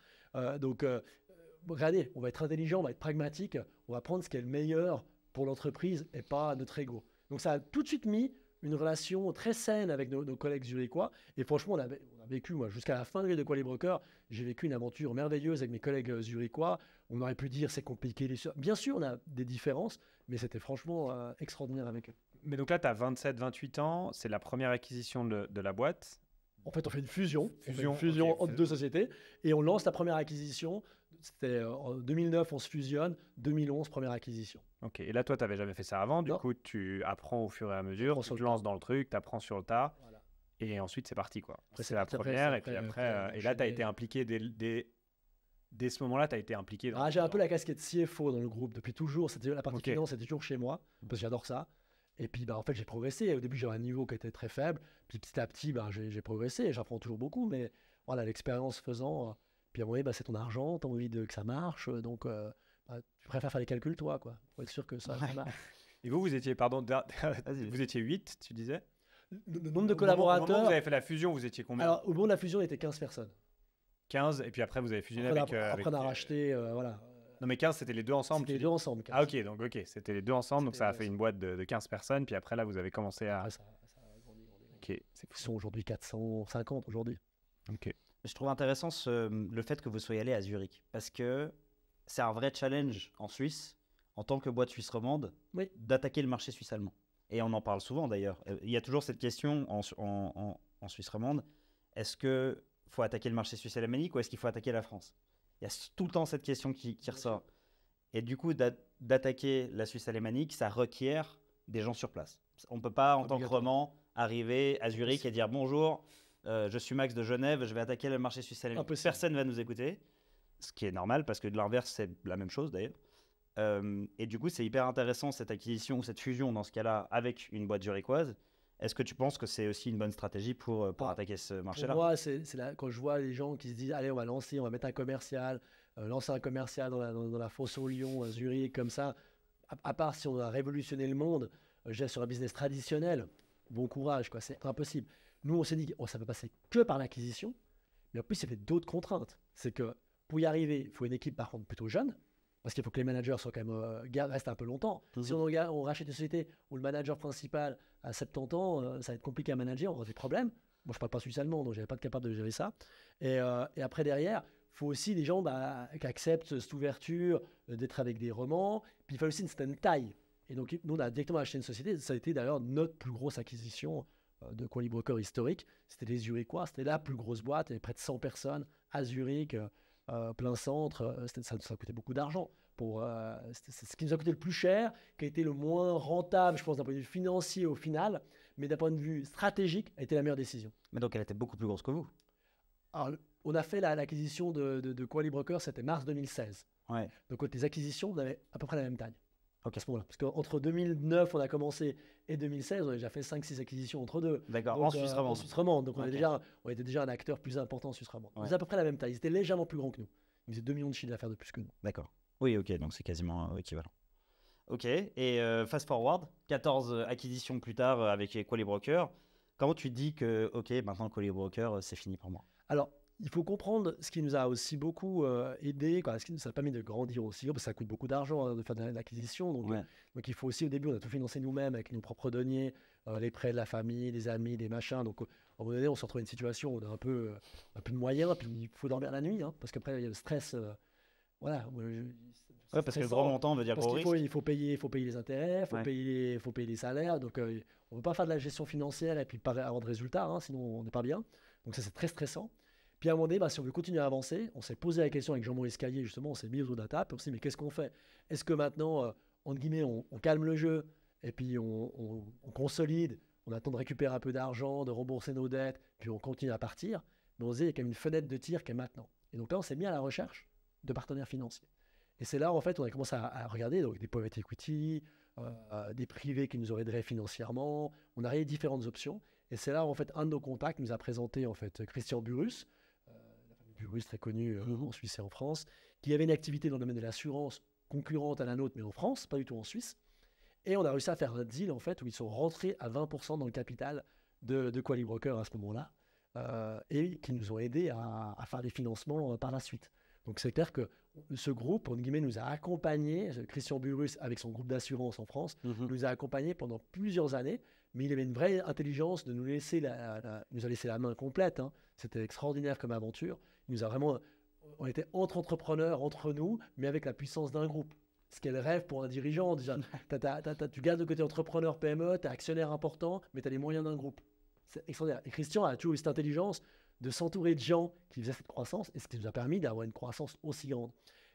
Regardez, on va être intelligent, on va être pragmatique, on va prendre ce qui est le meilleur pour l'entreprise et pas notre ego. Donc ça a tout de suite mis une relation très saine avec nos collègues zurichois. Et franchement, on a vécu, moi, jusqu'à la fin de Qualibroker, j'ai vécu une aventure merveilleuse avec mes collègues zurichois. On aurait pu dire c'est compliqué. Bien sûr, on a des différences, mais c'était franchement extraordinaire avec eux. Mais donc là, tu as 27, 28 ans, c'est la première acquisition de la boîte. En fait, on fait une fusion. Fusion, Entre deux sociétés. Et on lance la première acquisition. C'était en 2009, on se fusionne. 2011, première acquisition. Ok, et là, toi, tu n'avais jamais fait ça avant. Du Non. coup, tu apprends au fur et à mesure, tu te lances dans le truc, tu apprends sur le tas. Voilà. Et ensuite, c'est parti, quoi. Après, C'est la première. Et puis après, et là, tu as été impliqué dès ce moment-là, tu as été impliqué. J'ai un peu la casquette CFO dans le groupe depuis toujours. La partie finance, c'était toujours chez moi, parce que j'adore ça. Et puis, en fait, j'ai progressé. Au début, j'avais un niveau qui était très faible. Puis, petit à petit, j'ai progressé. Et j'apprends toujours beaucoup. Mais voilà, l'expérience faisant. Puis, à un moment donné, c'est ton argent. Tu as envie que ça marche. Donc, tu préfères faire les calculs, toi, quoi, pour être sûr que ça marche. Et vous étiez, vous étiez 8, tu disais? Le nombre de collaborateurs. Au moment où vous avez fait la fusion, vous étiez combien? Alors, au moment de la fusion, on était 15 personnes. 15, et puis après, vous avez fusionné Après, on a racheté. Voilà. Non, mais 15, c'était les deux ensemble. C'était les deux ensemble. 15. Ah, ok, c'était les deux ensemble, donc ça a fait une boîte de 15 personnes, puis après, là, vous avez commencé à. Ça a grandi. Ok, Ils sont aujourd'hui 450 aujourd'hui. Ok. Je trouve intéressant le fait que vous soyez allé à Zurich, parce que c'est un vrai challenge en Suisse, en tant que boîte suisse romande, d'attaquer le marché suisse allemand. Et on en parle souvent d'ailleurs. Il y a toujours cette question en Suisse romande, est-ce qu'il faut attaquer le marché suisse alémanique ou est-ce qu'il faut attaquer la France? Il y a tout le temps cette question qui ressort. Et du coup, d'attaquer la Suisse alémanique, ça requiert des gens sur place. On ne peut pas, en tant que roman, arriver à Zurich et dire bonjour, je suis Max de Genève, je vais attaquer le marché suisse alémanique. Personne ne va nous écouter, ce qui est normal parce que de l'inverse, c'est la même chose d'ailleurs. Et du coup, c'est hyper intéressant cette acquisition ou cette fusion dans ce cas-là avec une boîte zurichoise. Est-ce que tu penses que c'est aussi une bonne stratégie pour attaquer ce marché-là? Pour moi, c'est quand je vois les gens qui se disent allez, on va mettre un commercial, lancer un commercial dans la fosse au lion, à Zurich, comme ça, à part si on a révolutionné le monde, sur un business traditionnel, bon courage, quoi, c'est impossible. Nous, on s'est dit ça peut passer que par l'acquisition, mais en plus, il y avait d'autres contraintes. C'est que pour y arriver, il faut une équipe par contre plutôt jeune. Parce qu'il faut que les managers soient quand même, restent un peu longtemps. Si on rachète une société où le manager principal a 70 ans, ça va être compliqué à manager, on aura des problèmes. Moi, je ne parle pas suisse-allemand, donc je n'avais pas de capable de gérer ça. Et après, derrière, il faut aussi des gens qui acceptent cette ouverture, d'être avec des romans. Puis il faut aussi une certaine taille. Et donc, nous, on a directement acheté une société. Ça a été d'ailleurs notre plus grosse acquisition de Qualibroker historique. C'était les Zurichois, c'était la plus grosse boîte. Il y avait près de 100 personnes à Zurich. Plein centre, ça coûtait beaucoup d'argent. C'est ce qui nous a coûté le plus cher, qui a été le moins rentable, je pense, d'un point de vue financier au final, mais d'un point de vue stratégique, a été la meilleure décision. Mais donc, elle était beaucoup plus grosse que vous. Alors, on a fait l'acquisition de Qualibroker, c'était mars 2016. Ouais. Donc, les acquisitions, on avait à peu près la même taille. Okay. À ce moment-là. Parce qu'entre 2009, on a commencé, et 2016, on a déjà fait 5-6 acquisitions entre deux. D'accord, donc, en Suisse romande. En Suisse romande. Donc, on était déjà un acteur plus important en Suisse romande. Ouais. Ils étaient à peu près la même taille. Ils étaient légèrement plus grands que nous. Ils faisaient 2 millions de chiffres d'affaires de plus que nous. D'accord. Oui, ok, donc c'est quasiment équivalent. Ok, et fast forward, 14 acquisitions plus tard avec Qualibroker. Comment tu dis que, ok, maintenant Qualibroker, c'est fini pour moi? Alors, il faut comprendre ce qui nous a aussi beaucoup aidé, ce qui nous a permis de grandir aussi, parce que ça coûte beaucoup d'argent de faire de l'acquisition. Donc, il faut aussi, au début, on a tout financé nous-mêmes avec nos propres deniers, les prêts de la famille, des amis, des machins. Donc, à un moment donné, on se retrouve dans une situation où on a un peu de moyens, puis il faut dormir la nuit, parce qu'après, il y a le stress. Voilà. Parce que le gros montant veut dire gros risque. Il faut payer les intérêts, il faut payer les salaires. Donc, on ne peut pas faire de la gestion financière et puis pas avoir de résultats, sinon on n'est pas bien. Donc, ça, c'est très stressant. Puis à un moment donné, si on veut continuer à avancer, on s'est posé la question avec Jean-Maurice Caillé, justement, on s'est mis autour de la table, puis on s'est dit, mais qu'est-ce qu'on fait? Est-ce que maintenant, entre guillemets, on calme le jeu, et puis on consolide, on attend de récupérer un peu d'argent, de rembourser nos dettes, puis on continue à partir? Mais on se dit, il y a quand même une fenêtre de tir qui est maintenant. Et donc là, on s'est mis à la recherche de partenaires financiers. Et c'est là, en fait, on a commencé à regarder donc, des private equity, des privés qui nous auraient aidé financièrement. On a regardé différentes options. Et c'est là, en fait, un de nos contacts nous a présenté, en fait, Christian Burrus, Burrus très connu en Suisse et en France, qui avait une activité dans le domaine de l'assurance concurrente à la nôtre, mais en France, pas du tout en Suisse. Et on a réussi à faire un deal, en fait, où ils sont rentrés à 20% dans le capital de Qualibroker à ce moment-là, et qui nous ont aidés à faire des financements par la suite. Donc, c'est clair que ce groupe, entre guillemets, nous a accompagnés, Christian Burrus, avec son groupe d'assurance en France, nous a accompagnés pendant plusieurs années, mais il avait une vraie intelligence de nous laisser il nous a laissé la main complète. C'était extraordinaire comme aventure. Il nous a vraiment, on était entre entrepreneurs, entre nous, mais avec la puissance d'un groupe. Ce qu'est le rêve pour un dirigeant, déjà. Tu gardes le côté entrepreneur PME, tu es actionnaire important, mais tu as les moyens d'un groupe. c'est extraordinaire. Et Christian a toujours eu cette intelligence de s'entourer de gens qui faisaient cette croissance, et ce qui nous a permis d'avoir une croissance aussi grande.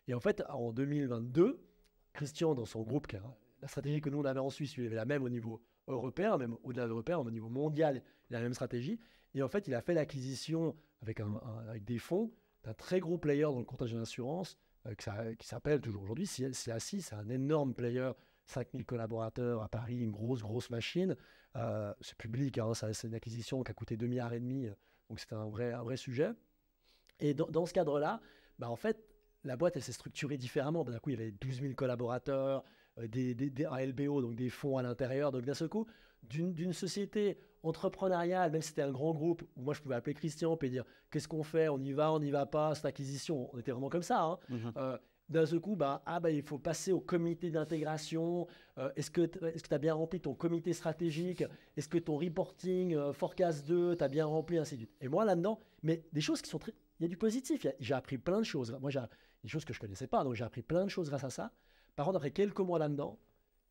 Et en fait, en 2022, Christian, dans son groupe, la stratégie que nous on avait en Suisse, il avait la même au niveau européen, même au-delà de l'européen, au niveau mondial, il a la même stratégie. Et en fait, il a fait l'acquisition avec des fonds d'un très gros player dans le courtage d'assurance qui s'appelle toujours aujourd'hui CACI. C'est un énorme player, 5000 collaborateurs à Paris, une grosse machine. C'est public, hein, c'est une acquisition qui a coûté 2,5 milliards. Donc c'était un vrai sujet. Et dans ce cadre-là, bah, en fait, la boîte, elle s'est structurée différemment. D'un coup, il y avait 12 000 collaborateurs, un LBO, donc des fonds à l'intérieur. Donc d'un seul coup, d'une société entrepreneuriale, même si c'était un grand groupe, où moi je pouvais appeler Christian et dire qu'est-ce qu'on fait, on y va pas, cette acquisition. On était vraiment comme ça. Hein. D'un seul coup, il faut passer au comité d'intégration. Est-ce que tu as bien rempli ton comité stratégique? Est-ce que ton reporting, Forecast 2, tu as bien rempli, ainsi de suite. Et moi là-dedans, mais des choses qui sont très... Il y a du positif. J'ai appris plein de choses. Moi, j'ai des choses que je ne connaissais pas, donc j'ai appris plein de choses grâce à ça. Par contre, après quelques mois là-dedans,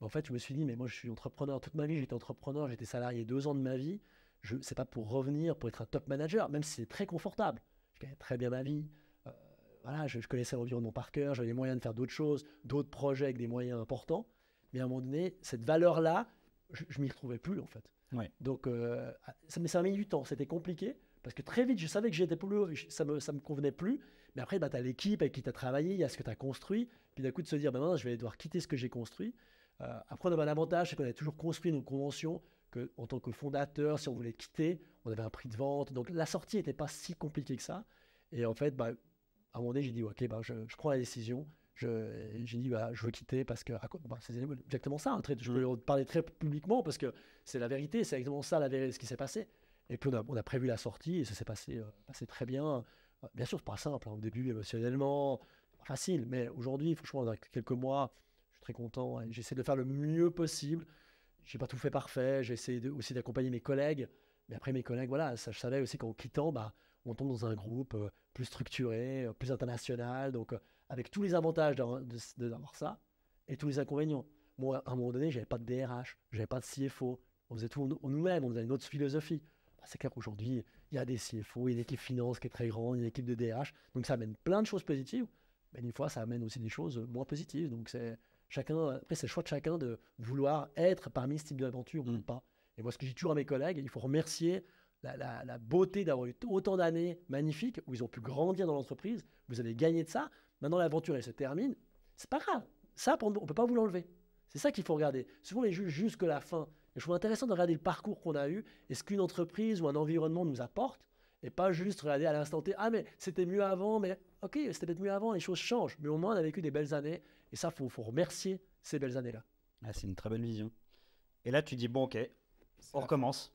en fait, je me suis dit, mais moi, je suis entrepreneur toute ma vie. J'étais entrepreneur, j'étais salarié 2 ans de ma vie. Ce n'est pas pour revenir, pour être un top manager, même si c'est très confortable. Je gagnais très bien ma vie. Voilà, je connaissais l'environnement par cœur, j'avais les moyens de faire d'autres choses, d'autres projets avec des moyens importants. Mais à un moment donné, cette valeur-là, je m'y retrouvais plus, en fait. Ouais. Donc, ça m'a mis du temps. C'était compliqué parce que très vite, je savais que j'étais plus, ça me convenait plus. Mais après, tu as l'équipe avec qui tu as travaillé, il y a ce que tu as construit. Puis d'un coup, de se dire, maintenant, je vais devoir quitter ce que j'ai construit. Après, on avait un avantage, c'est qu'on avait toujours construit nos conventions, qu'en tant que fondateur, si on voulait quitter, on avait un prix de vente. Donc, la sortie n'était pas si compliquée que ça. Et en fait, à un moment donné, j'ai dit, ok, je prends la décision. J'ai dit, je veux quitter parce que c'est exactement ça. Je peux en parler très publiquement parce que c'est la vérité, c'est exactement ça ce qui s'est passé. Et puis, on a prévu la sortie et ça s'est passé très bien. Bien sûr, c'est pas simple. Hein, au début, émotionnellement, pas facile. Mais aujourd'hui, franchement, dans quelques mois, je suis très content. J'essaie de faire le mieux possible. Je n'ai pas tout fait parfait. J'ai essayé aussi d'accompagner mes collègues. Mais après, mes collègues, voilà, je savais aussi qu'en quittant, on tombe dans un groupe plus structuré, plus international, donc avec tous les avantages d'avoir ça et tous les inconvénients. Moi, à un moment donné, je n'avais pas de DRH, je n'avais pas de CFO, on faisait tout nous-mêmes, on avait une autre philosophie. C'est clair qu'aujourd'hui, il y a des CFO, il y a une équipe finance qui est très grande, il y a une équipe de DRH, donc ça amène plein de choses positives, mais une fois, ça amène aussi des choses moins positives. Donc après, c'est le choix de chacun de vouloir être parmi ce type d'aventure ou pas. Et moi, ce que je dis toujours à mes collègues, il faut remercier la beauté d'avoir eu autant d'années magnifiques où ils ont pu grandir dans l'entreprise. Vous avez gagné de ça. Maintenant, l'aventure, elle se termine. C'est pas grave. Ça, on ne peut pas vous l'enlever. C'est ça qu'il faut regarder. Souvent, les juges jusqu'à la fin. Et je trouve intéressant de regarder le parcours qu'on a eu et ce qu'une entreprise ou un environnement nous apporte et pas juste regarder à l'instant T. Ah, mais c'était mieux avant. Mais ok, c'était peut-être mieux avant. Les choses changent. Mais au moins, on a vécu des belles années. Et ça, faut remercier ces belles années-là. Ah, c'est une très belle vision. Et là, tu dis, bon, ok, on recommence.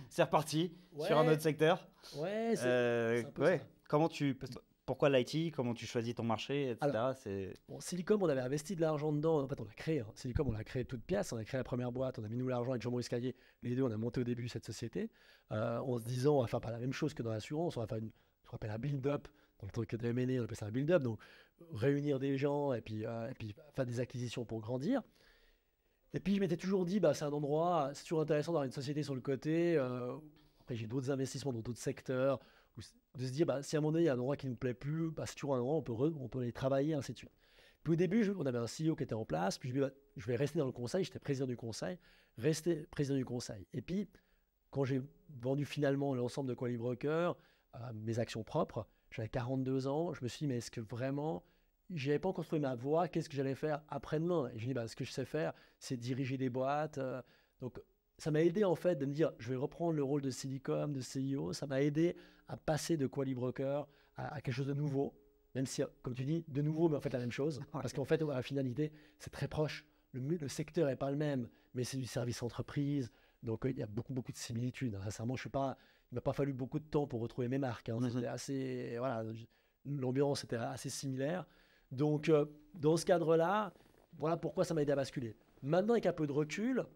C'est reparti sur un autre secteur. Ouais, c'est un peu ça. Pourquoi l'IT? Comment tu choisis ton marché, etc. Alors, Silicom, on avait investi de l'argent dedans. En fait, on l'a créé. Silicom, on l'a créé toute pièce. On a créé la première boîte. On a mis nous l'argent avec Jean-Maurice Caillé. Les deux, on a monté au début cette société en se disant, on va faire pas la même chose que dans l'assurance. On va faire ce qu'on appelle un build-up. Dans le truc de M&A, on appelle ça un build-up. Donc, réunir des gens et puis faire des acquisitions pour grandir. Et puis, je m'étais toujours dit, c'est un endroit, c'est toujours intéressant d'avoir une société sur le côté. Après, j'ai d'autres investissements dans d'autres secteurs. De se dire, si à un moment donné, il y a un endroit qui ne nous plaît plus, c'est toujours un endroit où on peut aller travailler, ainsi de suite. Puis au début, on avait un CEO qui était en place. Puis je me dis, je vais rester dans le conseil. J'étais président du conseil. Rester président du conseil. Et puis, quand j'ai vendu finalement l'ensemble de Quali Broker, mes actions propres, j'avais 42 ans. Je me suis dit, mais est-ce que vraiment... Je n'avais pas encore trouvé ma voie, qu'est-ce que j'allais faire après-demain? Et je me dis, ce que je sais faire, c'est diriger des boîtes. Donc, ça m'a aidé en fait de me dire, je vais reprendre le rôle de Silicom, de CEO. Ça m'a aidé à passer de Quali Broker à quelque chose de nouveau. Même si, comme tu dis, de nouveau, mais en fait la même chose. Parce qu'en fait, à la finalité, c'est très proche. Le secteur n'est pas le même, mais c'est du service entreprise. Donc, il y a beaucoup de similitudes. Sincèrement, il ne m'a pas fallu beaucoup de temps pour retrouver mes marques. C'était assez... Voilà, l'ambiance était assez similaire. Donc, dans ce cadre-là, voilà pourquoi ça m'a aidé à basculer. Maintenant, avec un peu de recul,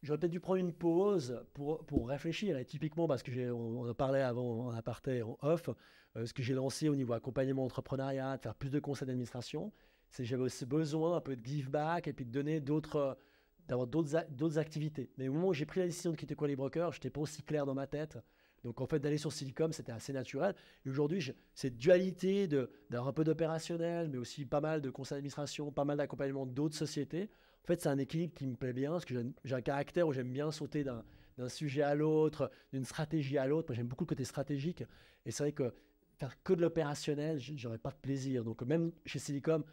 j'aurais peut-être dû prendre une pause pour réfléchir. Et typiquement, parce que on en parlait avant en aparté, en off, ce que j'ai lancé au niveau accompagnement entrepreneuriat, de faire plus de conseils d'administration, c'est que j'avais aussi besoin un peu de give back et puis de donner d'autres d'avoir d'autres activités. Mais au moment où j'ai pris la décision de quitter Quality Broker, je n'étais pas aussi clair dans ma tête. Donc, en fait, d'aller sur Silicom, c'était assez naturel. Et aujourd'hui, cette dualité d'avoir un peu d'opérationnel, mais aussi pas mal de conseil d'administration, pas mal d'accompagnement d'autres sociétés, en fait, c'est un équilibre qui me plaît bien, parce que j'ai un caractère où j'aime bien sauter d'un sujet à l'autre, d'une stratégie à l'autre. Moi, j'aime beaucoup le côté stratégique. Et c'est vrai que faire que de l'opérationnel, j'aurais pas de plaisir. Donc, même chez Silicom,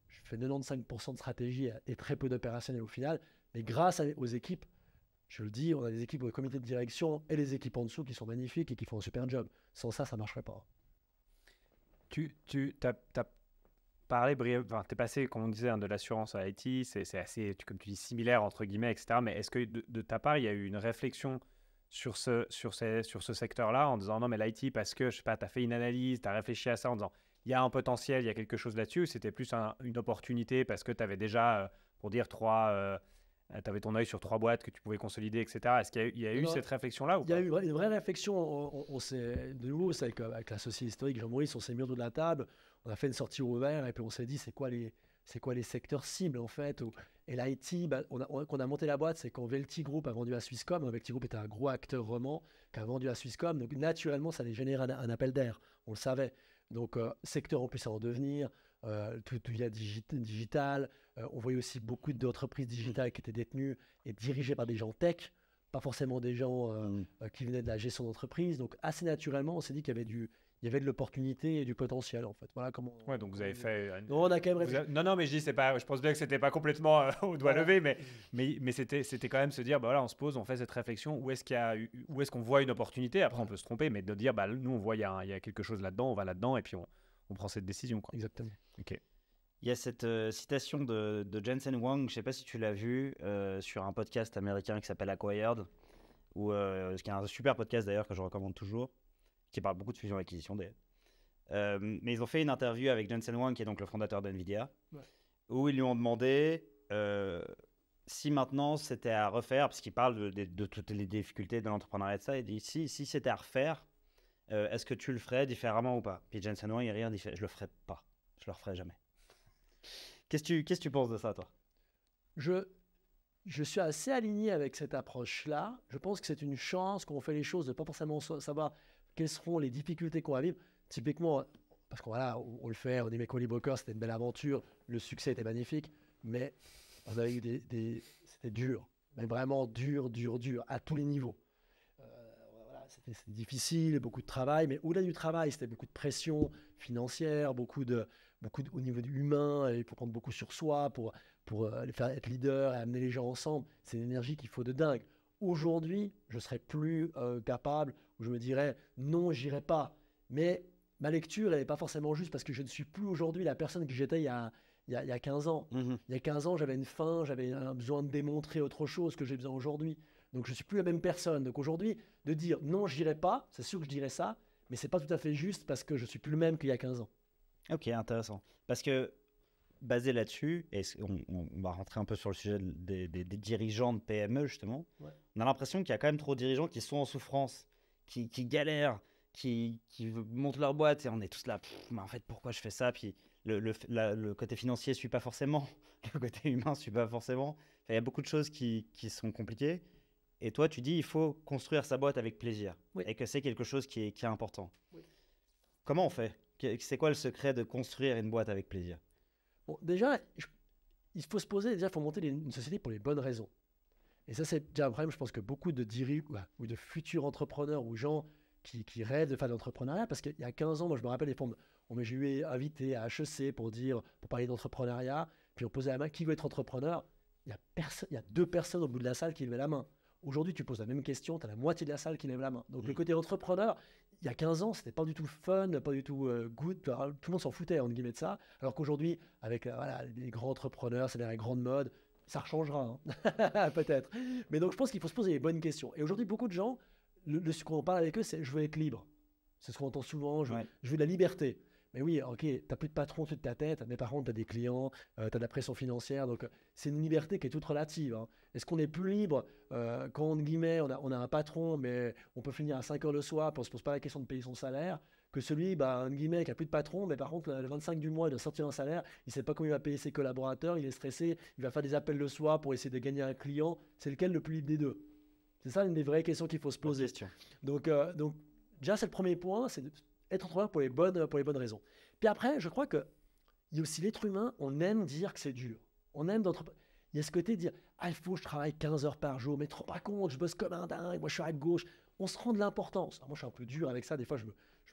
je fais 95% de stratégie et très peu d'opérationnel au final. Mais grâce aux équipes, je le dis, on a des équipes au comité de direction et les équipes en dessous qui sont magnifiques et qui font un super job. Sans ça, ça ne marcherait pas. Tu as parlé brièvement, tu es passé, comme on disait, de l'assurance à l'IT, c'est assez, comme tu dis, similaire, entre guillemets, etc. Mais est-ce que de ta part, il y a eu une réflexion sur ce secteur-là en disant non, mais l'IT, parce que, je sais pas, tu as fait une analyse, tu as réfléchi à ça en disant il y a un potentiel, il y a quelque chose là-dessus, ou c'était plus une opportunité parce que tu avais déjà, pour dire, tu avais ton œil sur 3 boîtes que tu pouvais consolider, etc. Est-ce qu'il y a eu cette réflexion-là ou pas? Il y a eu une vraie réflexion. De nouveau, c'est avec l'associé historique Jean-Maurice, on s'est mis autour de la table, on a fait une sortie ouverte et puis on s'est dit c'est quoi les secteurs cibles en fait. Et l'IT, quand on a monté la boîte, c'est quand Velti Group a vendu à Swisscom. Velti Group était un gros acteur roman qui a vendu à Swisscom. Donc naturellement, ça allait générer un appel d'air. On le savait. Donc secteur en plus à en devenir, tout via digital. On voyait aussi beaucoup d'entreprises digitales qui étaient détenues et dirigées par des gens tech, pas forcément des gens qui venaient de la gestion d'entreprise. Donc assez naturellement, on s'est dit qu'il y avait de l'opportunité et du potentiel en fait. Voilà comment. Ouais, donc vous avez fait. Non, on a quand même. Non, mais je dis, je pense bien que c'était pas complètement au doigt levé, mais c'était quand même se dire, bah voilà, on se pose, on fait cette réflexion, où est-ce qu'on voit une opportunité. Après, on peut se tromper, mais de dire, bah nous, on voit il y a quelque chose là-dedans, on va là-dedans, et puis on prend cette décision, quoi. Exactement. Ok. Il y a cette citation de Jensen Huang, je ne sais pas si tu l'as vu, sur un podcast américain qui s'appelle Acquired, qui est un super podcast d'ailleurs que je recommande toujours, qui parle beaucoup de fusion-acquisition d'ailleurs. Mais ils ont fait une interview avec Jensen Huang, qui est donc le fondateur d'NVIDIA, où ils lui ont demandé si maintenant c'était à refaire, parce qu'il parle de toutes les difficultés de l'entrepreneuriat et de ça, il dit si c'était à refaire, est-ce que tu le ferais différemment ou pas? Puis Jensen Huang, il rit, il dit je le ferai pas, je le referai jamais. Qu'est-ce que tu penses de ça, toi? Je suis assez aligné avec cette approche-là. Je pense que c'est une chance qu'on fait les choses de ne pas forcément savoir quelles seront les difficultés qu'on va vivre. Typiquement, parce qu'on on le fait, on dit Quality Broker, c'était une belle aventure, le succès était magnifique, mais on avait eu c'était dur, mais vraiment dur, à tous les niveaux. C'était difficile, beaucoup de travail, mais au-delà du travail, c'était beaucoup de pression financière, beaucoup au niveau du humain, il faut prendre beaucoup sur soi pour faire être leader et amener les gens ensemble. C'est une énergie qu'il faut de dingue. Aujourd'hui, je serais plus capable, ou je me dirais non, j'irai pas. Mais ma lecture, elle n'est pas forcément juste parce que je ne suis plus aujourd'hui la personne que j'étais il y a 15 ans. Il y a 15 ans, j'avais une faim, j'avais un besoin de démontrer autre chose que j'ai besoin aujourd'hui. Donc, je ne suis plus la même personne. Donc, aujourd'hui, de dire non, je n'irai pas, c'est sûr que je dirais ça, mais ce n'est pas tout à fait juste parce que je ne suis plus le même qu'il y a 15 ans. Ok, intéressant. Parce que, basé là-dessus, et on va rentrer un peu sur le sujet des dirigeants de PME, justement, on a l'impression qu'il y a quand même trop de dirigeants qui sont en souffrance, qui galèrent, qui montent leur boîte, et on est tous là, mais en fait, pourquoi je fais ça? Puis le côté financier ne suit pas forcément, le côté humain ne suit pas forcément. Enfin, il y a beaucoup de choses qui sont compliquées. Et toi, tu dis il faut construire sa boîte avec plaisir, et que c'est quelque chose qui est important. Oui. Comment on fait? C'est quoi le secret de construire une boîte avec plaisir? Bon, déjà, il faut se poser, il faut monter une société pour les bonnes raisons. Et ça, c'est déjà un problème, je pense que beaucoup de dirigeants ou de futurs entrepreneurs ou gens qui rêvent de faire de l'entrepreneuriat, parce qu'il y a 15 ans, moi je me rappelle des fois, j'ai eu invité à HEC pour parler d'entrepreneuriat, puis on posait la main, qui veut être entrepreneur? Il y a 2 personnes au bout de la salle qui levaient la main. Aujourd'hui, tu poses la même question, tu as la moitié de la salle qui lève la main. Donc, le côté entrepreneur, il y a 15 ans, c'était pas du tout fun, pas du tout good. Tout le monde s'en foutait, entre guillemets, de ça. Alors qu'aujourd'hui, avec les grands entrepreneurs, c'est les grandes modes, ça changera, hein. Peut-être. Mais donc, je pense qu'il faut se poser les bonnes questions. Et aujourd'hui, beaucoup de gens, quand on parle avec eux, c'est « je veux être libre ». C'est ce qu'on entend souvent, je veux de la liberté. Mais oui, ok, tu n'as plus de patron au-dessus de ta tête, mais par contre, tu as des clients, tu as de la pression financière. Donc, c'est une liberté qui est toute relative. Hein. Est-ce qu'on est plus libre quand, entre guillemets, on a un patron, mais on peut finir à 5 heures le soir, puis on ne se pose pas la question de payer son salaire, que celui, entre guillemets, qui n'a plus de patron, mais par contre, le 25 du mois, il doit sortir un salaire, il ne sait pas comment il va payer ses collaborateurs, il est stressé, il va faire des appels le soir pour essayer de gagner un client. C'est lequel le plus libre des deux? C'est ça une des vraies questions qu'il faut se poser. Donc, déjà, c'est le premier point, c'est être entrepreneur pour les bonnes raisons. Puis après, je crois qu'il y a aussi l'être humain, on aime dire que c'est dur. On aime il y a ce côté de dire « Ah, il faut que je travaille 15 heures par jour, mais trop pas compte, je bosse comme un dingue, moi je suis à gauche. » On se rend de l'importance. Alors moi, je suis un peu dur avec ça. Des fois, je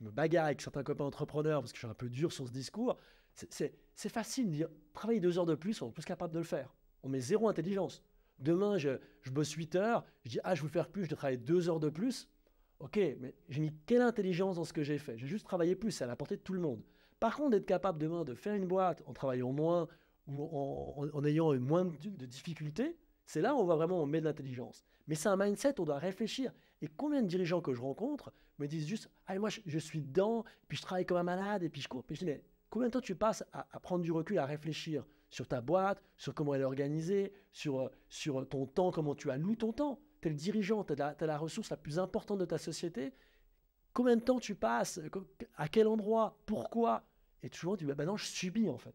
me bagarre avec certains copains entrepreneurs parce que je suis un peu dur sur ce discours. C'est facile de dire « Travailler 2 heures de plus, on est plus capable de le faire. » On met zéro intelligence. Demain, je bosse 8 heures, je dis « Ah, je veux faire plus, je dois travailler 2 heures de plus. » Ok, mais j'ai mis quelle intelligence dans ce que j'ai fait? J'ai juste travaillé plus, c'est à la portée de tout le monde. Par contre, d'être capable demain de faire une boîte en travaillant moins ou en ayant moins de difficultés, c'est là où on voit vraiment on met de l'intelligence. Mais c'est un mindset, on doit réfléchir. Et combien de dirigeants que je rencontre me disent juste « Ah, moi, je suis dedans, puis je travaille comme un malade, et puis je cours. » Puis je dis « Mais combien de temps tu passes à prendre du recul, à réfléchir sur ta boîte, sur comment elle est organisée, sur ton temps, comment tu alloues ton temps? Tu es le dirigeant, tu as la ressource la plus importante de ta société. Combien de temps tu passes? À quel endroit? Pourquoi? Et toujours, tu dis, non, je subis en fait.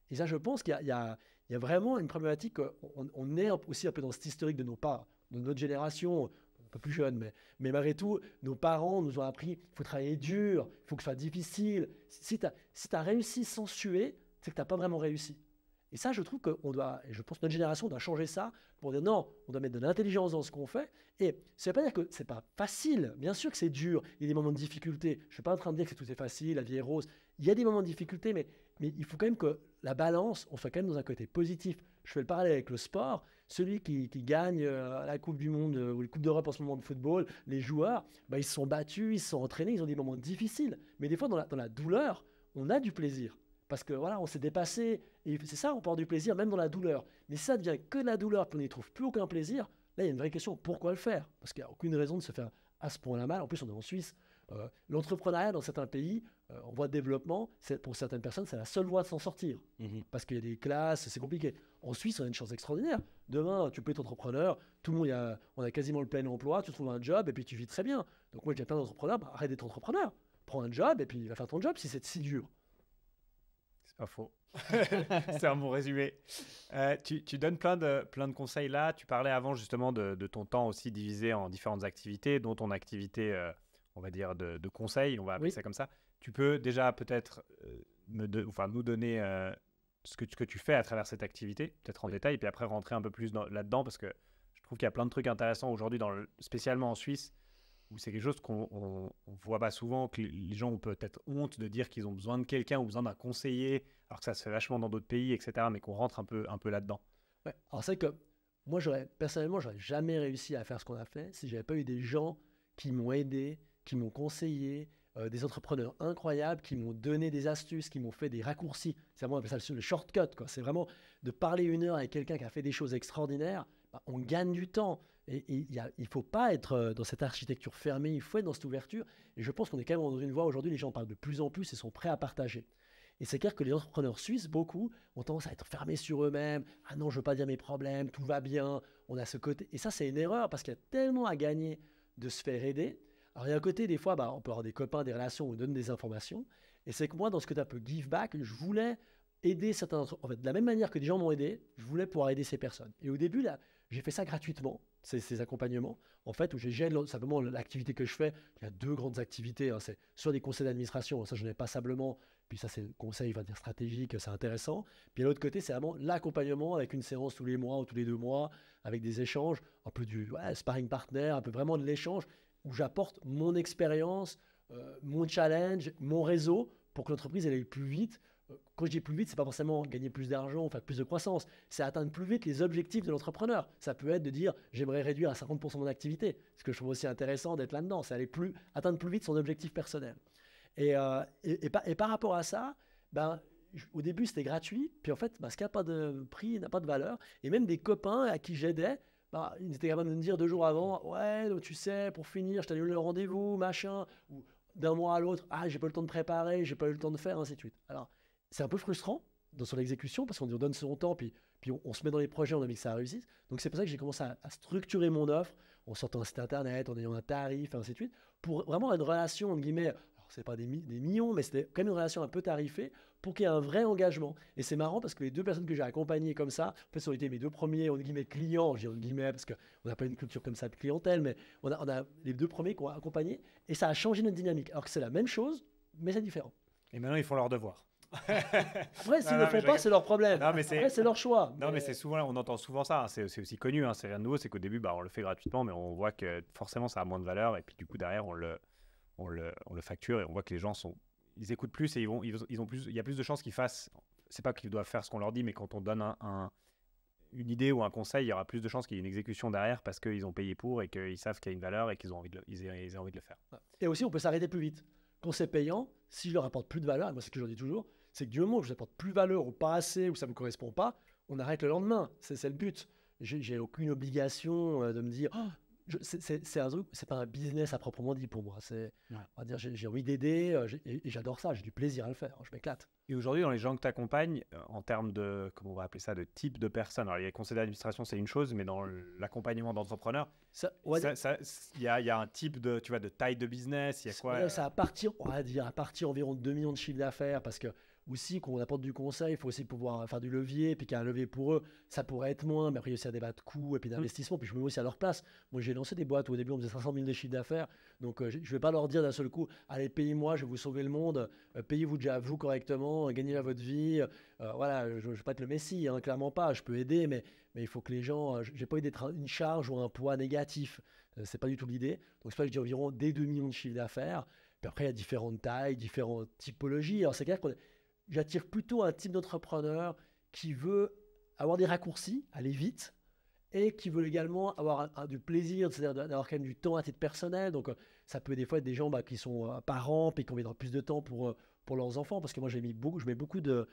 Et ça, je pense qu'il y a vraiment une problématique. On est aussi un peu dans cet historique de notre génération, un peu plus jeune, mais malgré tout, nos parents nous ont appris, il faut travailler dur, il faut que ce soit difficile. Si tu as réussi sans suer, c'est que tu n'as pas vraiment réussi. Et ça, je trouve qu'on doit, et je pense que notre génération doit changer ça pour dire non, on doit mettre de l'intelligence dans ce qu'on fait. Et ça ne veut pas dire que ce n'est pas facile. Bien sûr que c'est dur, il y a des moments de difficulté. Je ne suis pas en train de dire que tout est facile, la vie est rose. Il y a des moments de difficulté, mais il faut quand même que la balance, on soit quand même dans un côté positif. Je fais le parallèle avec le sport. Celui qui gagne la Coupe du Monde ou la Coupe d'Europe en ce moment de football, les joueurs, ils se sont battus, ils se sont entraînés, ils ont des moments difficiles. Mais des fois, dans la douleur, on a du plaisir. Parce que voilà, on s'est dépassé, et c'est ça, on prend du plaisir même dans la douleur. Mais si ça devient que de la douleur, puis on n'y trouve plus aucun plaisir, là il y a une vraie question, pourquoi le faire? Parce qu'il n'y a aucune raison de se faire à ce point-là mal. En plus, on est en Suisse. L'entrepreneuriat dans certains pays, en voie de développement, pour certaines personnes, c'est la seule voie de s'en sortir. Parce qu'il y a des classes, c'est compliqué. En Suisse, on a une chance extraordinaire. Demain, tu peux être entrepreneur, tout le monde, on a quasiment le plein emploi, tu trouves un job et puis tu vis très bien. Donc moi, j'ai plein d'entrepreneurs, arrête d'être entrepreneur. Prends un job et puis va faire ton job si c'est si dur. C'est pas faux. C'est un bon résumé. Tu donnes plein de conseils là. Tu parlais avant justement de ton temps aussi divisé en différentes activités, dont ton activité, on va dire, de conseil, on va appeler ça comme ça. Tu peux déjà peut-être nous donner ce que tu fais à travers cette activité, peut-être en détail, et puis après rentrer un peu plus là-dedans, parce que je trouve qu'il y a plein de trucs intéressants aujourd'hui, spécialement en Suisse, où c'est quelque chose qu'on ne voit pas souvent, que les gens ont peut-être honte de dire qu'ils ont besoin de quelqu'un ou besoin d'un conseiller, alors que ça se fait vachement dans d'autres pays, etc., mais qu'on rentre un peu là-dedans. Ouais. Alors c'est que moi, personnellement, j'aurais jamais réussi à faire ce qu'on a fait si je n'avais pas eu des gens qui m'ont aidé, qui m'ont conseillé, des entrepreneurs incroyables qui m'ont donné des astuces, qui m'ont fait des raccourcis. C'est vraiment, on appelle ça le shortcut, quoi. C'est vraiment de parler 1 heure avec quelqu'un qui a fait des choses extraordinaires, on gagne du temps. Et il ne faut pas être dans cette architecture fermée, il faut être dans cette ouverture. Et je pense qu'on est quand même dans une voie aujourd'hui, les gens parlent de plus en plus et sont prêts à partager. Et c'est clair que les entrepreneurs suisses, beaucoup, ont tendance à être fermés sur eux-mêmes. Ah non, je ne veux pas dire mes problèmes, tout va bien. On a ce côté. Et ça, c'est une erreur parce qu'il y a tellement à gagner de se faire aider. Alors, il y a un côté, des fois, on peut avoir des copains, des relations, on donne des informations. Et c'est que moi, dans ce que tu appelles give back, je voulais aider certains entrepreneurs. En fait, de la même manière que des gens m'ont aidé, je voulais pouvoir aider ces personnes. Et au début, là, j'ai fait ça gratuitement, ces accompagnements, en fait, où j'ai géré simplement l'activité que je fais. Il y a 2 grandes activités. Hein, c'est soit des conseils d'administration, ça je n'ai pas passablement, puis ça c'est le conseil, dire stratégique, c'est intéressant. Puis à l'autre côté, c'est vraiment l'accompagnement avec une séance tous les mois ou tous les 2 mois, avec des échanges, un peu du sparring partner, un peu vraiment de l'échange, où j'apporte mon expérience, mon challenge, mon réseau, pour que l'entreprise elle aille plus vite. Quand je dis plus vite, ce n'est pas forcément gagner plus d'argent, faire plus de croissance. C'est atteindre plus vite les objectifs de l'entrepreneur. Ça peut être de dire, j'aimerais réduire à 50% mon activité. Ce que je trouve aussi intéressant d'être là-dedans, c'est atteindre plus vite son objectif personnel. Et par rapport à ça, au début, c'était gratuit. Puis en fait, ce qui n'a pas de prix n'a pas de valeur. Et même des copains à qui j'aidais, ils étaient capables de me dire 2 jours avant, ouais, donc, tu sais, pour finir, je t'annule le rendez-vous, machin. Ou d'un mois à l'autre, j'ai pas eu le temps de préparer, j'ai pas eu le temps de faire, ainsi de suite. Alors, c'est un peu frustrant sur l'exécution parce qu'on dit on donne son temps, puis on se met dans les projets, on a envie que ça réussisse. Donc, c'est pour ça que j'ai commencé à structurer mon offre en sortant un site internet, en ayant un tarif, ainsi de suite, pour vraiment avoir une relation, entre guillemets, alors c'est pas des millions, mais c'était quand même une relation un peu tarifée pour qu'il y ait un vrai engagement. Et c'est marrant parce que les 2 personnes que j'ai accompagnées comme ça, en fait, ça ont été mes 2 premiers, entre guillemets, clients, je dis entre guillemets, parce qu'on n'a pas une culture comme ça de clientèle, mais on a les 2 premiers qui ont accompagné, et ça a changé notre dynamique. Alors que c'est la même chose, mais c'est différent. Et maintenant, ils font leur devoir. Après, s'ils ne le font pas, c'est leur problème. Non, mais Après, c'est leur choix. Non, mais c'est souvent, on entend souvent ça. C'est aussi connu. C'est rien de nouveau. C'est qu'au début, on le fait gratuitement, mais on voit que forcément, ça a moins de valeur. Et puis, du coup, derrière, on le facture et on voit que les gens ils écoutent plus et ils ont plus. Il y a plus de chances qu'ils fassent. C'est pas qu'ils doivent faire ce qu'on leur dit, mais quand on donne une idée ou un conseil, il y aura plus de chances qu'il y ait une exécution derrière parce qu'ils ont payé pour et qu'ils savent qu'il y a une valeur et qu'ils ont envie ils aient envie de le faire. Et aussi, on peut s'arrêter plus vite. Quand c'est payant, si je leur apporte plus de valeur, et moi, c'est ce que je dis toujours, c'est que du moment où je vous apporte plus de valeur ou pas assez ou ça ne me correspond pas, on arrête le lendemain. C'est le but. J'ai aucune obligation de me dire c'est un truc, c'est pas un business à proprement dit pour moi. On va dire, j'ai envie d'aider et j'adore ça, j'ai du plaisir à le faire, je m'éclate. Et aujourd'hui, dans les gens que tu accompagnes, en termes de, comment on va appeler ça, de type de personnes, alors il y a les conseils d'administration, c'est une chose, mais dans l'accompagnement d'entrepreneurs, il y a un type de, tu vois, de taille de business, il y a quoi Ça on va dire à partir environ de 2 millions de chiffre d'affaires, parce que aussi, quand on apporte du conseil, il faut aussi pouvoir faire du levier, puis qu'il y a un levier pour eux, ça pourrait être moins, mais après il y a aussi un débat de coûts et puis d'investissement, puis je me mets aussi à leur place. Moi, j'ai lancé des boîtes où au début on faisait 500 000 de chiffre d'affaires, donc je ne vais pas leur dire d'un seul coup, allez, payez-moi, je vais vous sauver le monde, payez-vous déjà vous correctement, gagnez à votre vie. Voilà, je ne vais pas être le messie, hein, clairement pas, je peux aider, mais il faut que les gens, j'ai pas envie d'être une charge ou un poids négatif, c'est pas du tout l'idée. Donc c'est pas que je dis environ des 2 millions de chiffre d'affaires, puis après il y a différentes tailles, différentes typologies. Alors c'est clair qu'on j'attire plutôt un type d'entrepreneur qui veut avoir des raccourcis, aller vite, et qui veut également avoir du plaisir, c'est-à-dire d'avoir quand même du temps à titre personnel. Donc, ça peut des fois être des gens qui sont parents, puis qui ont envie d'avoir plus de temps pour leurs enfants, parce que moi, j'ai mis beaucoup de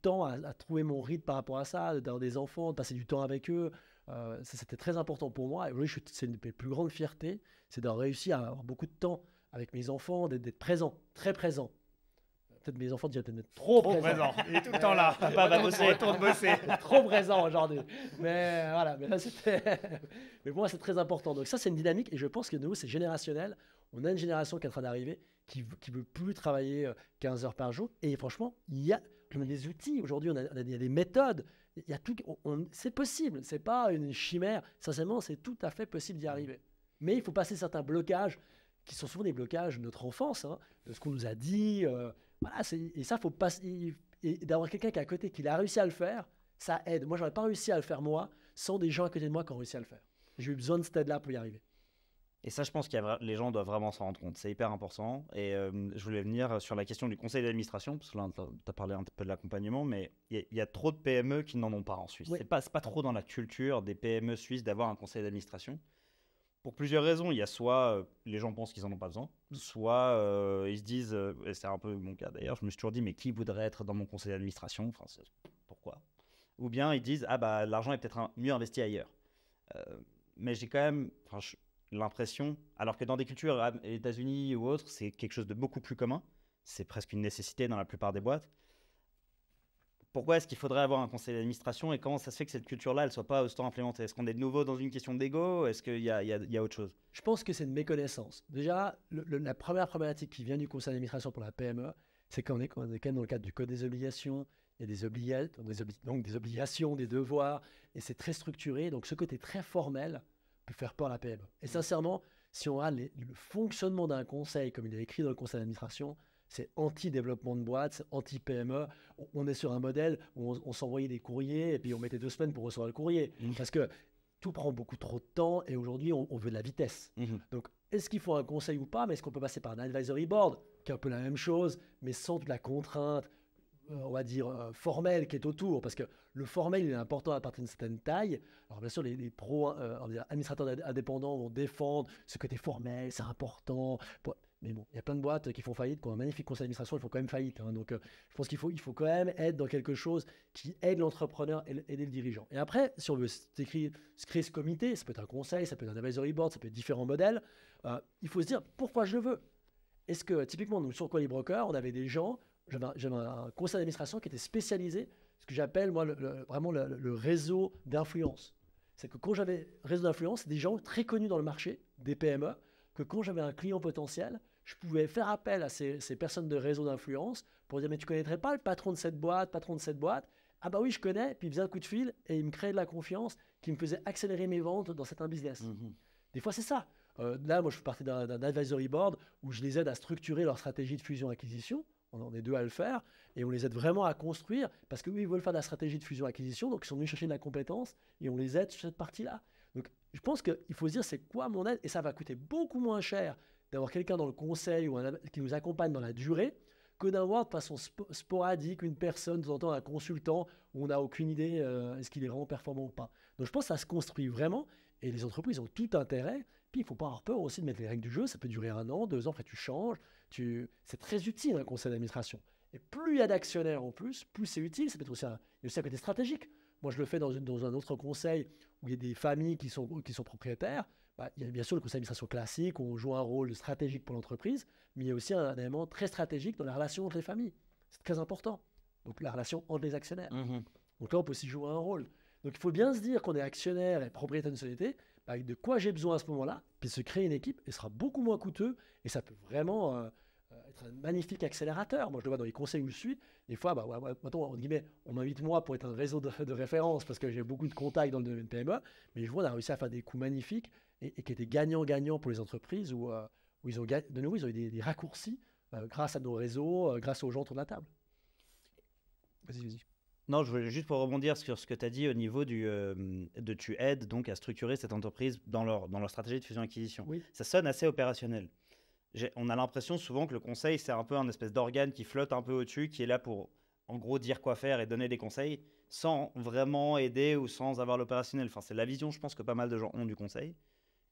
temps à trouver mon rythme par rapport à ça, d'avoir des enfants, de passer du temps avec eux. Ça, c'était très important pour moi. Et aujourd'hui, c'est une de mes plus grandes fiertés, c'est d'avoir réussi à avoir beaucoup de temps avec mes enfants, d'être présent, très présent. Peut-être mes enfants disent peut-être trop présent. Il est tout le temps là. Papa va bosser. Retourne bosser. Trop présent aujourd'hui. Mais voilà, mais là mais pour moi c'est très important. Donc ça c'est une dynamique et je pense que nous c'est générationnel. On a une génération qui est en train d'arriver qui veut plus travailler 15 heures par jour. Et franchement, on a des outils aujourd'hui, il y a des méthodes. Il y a tout. C'est possible. C'est pas une chimère. Sincèrement, c'est tout à fait possible d'y arriver. Mais il faut passer certains blocages qui sont souvent des blocages de notre enfance, hein, de ce qu'on nous a dit. Voilà, et ça, faut passer. Et d'avoir quelqu'un qui est à côté, qui a réussi à le faire, ça aide. Moi, j'aurais pas réussi à le faire moi, sans des gens à côté de moi qui ont réussi à le faire. J'ai eu besoin de cette aide-là pour y arriver. Et ça, je pense que les gens doivent vraiment s'en rendre compte. C'est hyper important. Et je voulais venir sur la question du conseil d'administration, parce que là, tu as parlé un peu de l'accompagnement, mais il y a trop de PME qui n'en ont pas en Suisse. Oui. C'est pas trop dans la culture des PME suisses d'avoir un conseil d'administration. Pour plusieurs raisons. Il y a soit les gens pensent qu'ils n'en ont pas besoin, soit ils se disent, et c'est un peu mon cas d'ailleurs, je me suis toujours dit, mais qui voudrait être dans mon conseil d'administration ? Enfin, pourquoi ? Ou bien ils disent, l'argent est peut-être mieux investi ailleurs. Mais j'ai quand même l'impression, alors que dans des cultures États-Unis ou autres, c'est quelque chose de beaucoup plus commun, c'est presque une nécessité dans la plupart des boîtes. Pourquoi est-ce qu'il faudrait avoir un conseil d'administration et comment ça se fait que cette culture-là, elle ne soit pas autant implémentée ? Est-ce qu'on est de nouveau dans une question d'ego ? Est-ce qu'il y a autre chose ? Je pense que c'est une méconnaissance. Déjà, la première problématique qui vient du conseil d'administration pour la PME, c'est qu'on est quand même dans le cadre du code des obligations, il y a donc des obligations, des devoirs, et c'est très structuré. Donc ce côté très formel peut faire peur à la PME. Et sincèrement, si on a le fonctionnement d'un conseil, comme il est écrit dans le conseil d'administration, c'est anti-développement de boîte, c'est anti-PME. On est sur un modèle où on s'envoyait des courriers et puis on mettait 2 semaines pour recevoir le courrier. Parce que tout prend beaucoup trop de temps et aujourd'hui, on veut de la vitesse. Donc, est-ce qu'il faut un conseil ou pas ? Mais est-ce qu'on peut passer par un advisory board, qui est un peu la même chose, mais sans toute la contrainte, on va dire, formelle qui est autour ? Parce que le formel, il est important à partir d'une certaine taille. Alors, bien sûr, les pros, administrateurs indépendants vont défendre ce côté formel, c'est important. Mais bon, il y a plein de boîtes qui font faillite, qui ont un magnifique conseil d'administration, ils font quand même faillite. Hein. Donc, je pense qu'il faut quand même être dans quelque chose qui aide l'entrepreneur et aider le dirigeant. Et après, si on veut créer ce comité, ça peut être un conseil, ça peut être un advisory board, ça peut être différents modèles, il faut se dire pourquoi je le veux. est-ce que, typiquement, nous, sur Quali Broker, on avait des gens, j'avais un conseil d'administration qui était spécialisé, ce que j'appelle, moi, vraiment le réseau d'influence. C'est que quand j'avais réseau d'influence, c'est des gens très connus dans le marché, des PME, que quand j'avais un client potentiel, je pouvais faire appel à ces personnes de réseau d'influence pour dire, mais tu ne connaîtrais pas le patron de cette boîte, Ah bah oui, je connais, puis il faisait un coup de fil et il me créait de la confiance qui me faisait accélérer mes ventes dans certains business. Des fois, c'est ça. Là, moi, je fais partie d'un advisory board où je les aide à structurer leur stratégie de fusion-acquisition. On est 2 à le faire et on les aide vraiment à construire parce que ils veulent faire de la stratégie de fusion-acquisition, donc ils sont venus chercher de la compétence et on les aide sur cette partie-là. Donc, je pense qu'il faut se dire c'est quoi mon aide et ça va coûter beaucoup moins cher d'avoir quelqu'un dans le conseil ou qui nous accompagne dans la durée que d'avoir de façon sporadique une personne, de temps en temps un consultant où on n'a aucune idée est-ce qu'il est vraiment performant ou pas. Donc, je pense que ça se construit vraiment et les entreprises ont tout intérêt. Puis, il ne faut pas avoir peur aussi de mettre les règles du jeu. Ça peut durer 1 an, 2 ans, après tu changes. C'est très utile un conseil d'administration. Et plus il y a d'actionnaires en plus c'est utile. Ça peut être aussi il y a aussi un côté stratégique. Moi, je le fais dans un autre conseil où il y a des familles qui sont propriétaires. Il y a bien sûr le conseil d'administration classique où on joue un rôle stratégique pour l'entreprise, mais il y a aussi un élément très stratégique dans la relation entre les familles. C'est très important. Donc, la relation entre les actionnaires. Donc là, on peut aussi jouer un rôle. Donc, il faut bien se dire qu'on est actionnaire et propriétaire d'une société, avec de quoi j'ai besoin à ce moment-là, puis se créer une équipe, et ce sera beaucoup moins coûteux, et ça peut vraiment être un magnifique accélérateur. Moi, je le vois dans les conseils où je suis, des fois, maintenant, entre guillemets, on m'invite moi pour être un réseau de référence, parce que j'ai beaucoup de contacts dans le domaine PME, mais je vois, on a réussi à faire des coups magnifiques, et qui étaient gagnants-gagnants pour les entreprises, où ils ont de nouveau, ils ont eu des raccourcis grâce à nos réseaux, grâce aux gens autour de la table. Vas-y. Non, je voulais juste pour rebondir sur ce que tu as dit au niveau tu aides donc à structurer cette entreprise dans leur stratégie de fusion-acquisition. Oui. Ça sonne assez opérationnel. On a l'impression souvent que le conseil, c'est un peu un espèce d'organe qui flotte un peu au-dessus, qui est là pour, en gros, dire quoi faire et donner des conseils, sans vraiment aider ou sans avoir l'opérationnel. Enfin, c'est la vision, je pense, que pas mal de gens ont du conseil.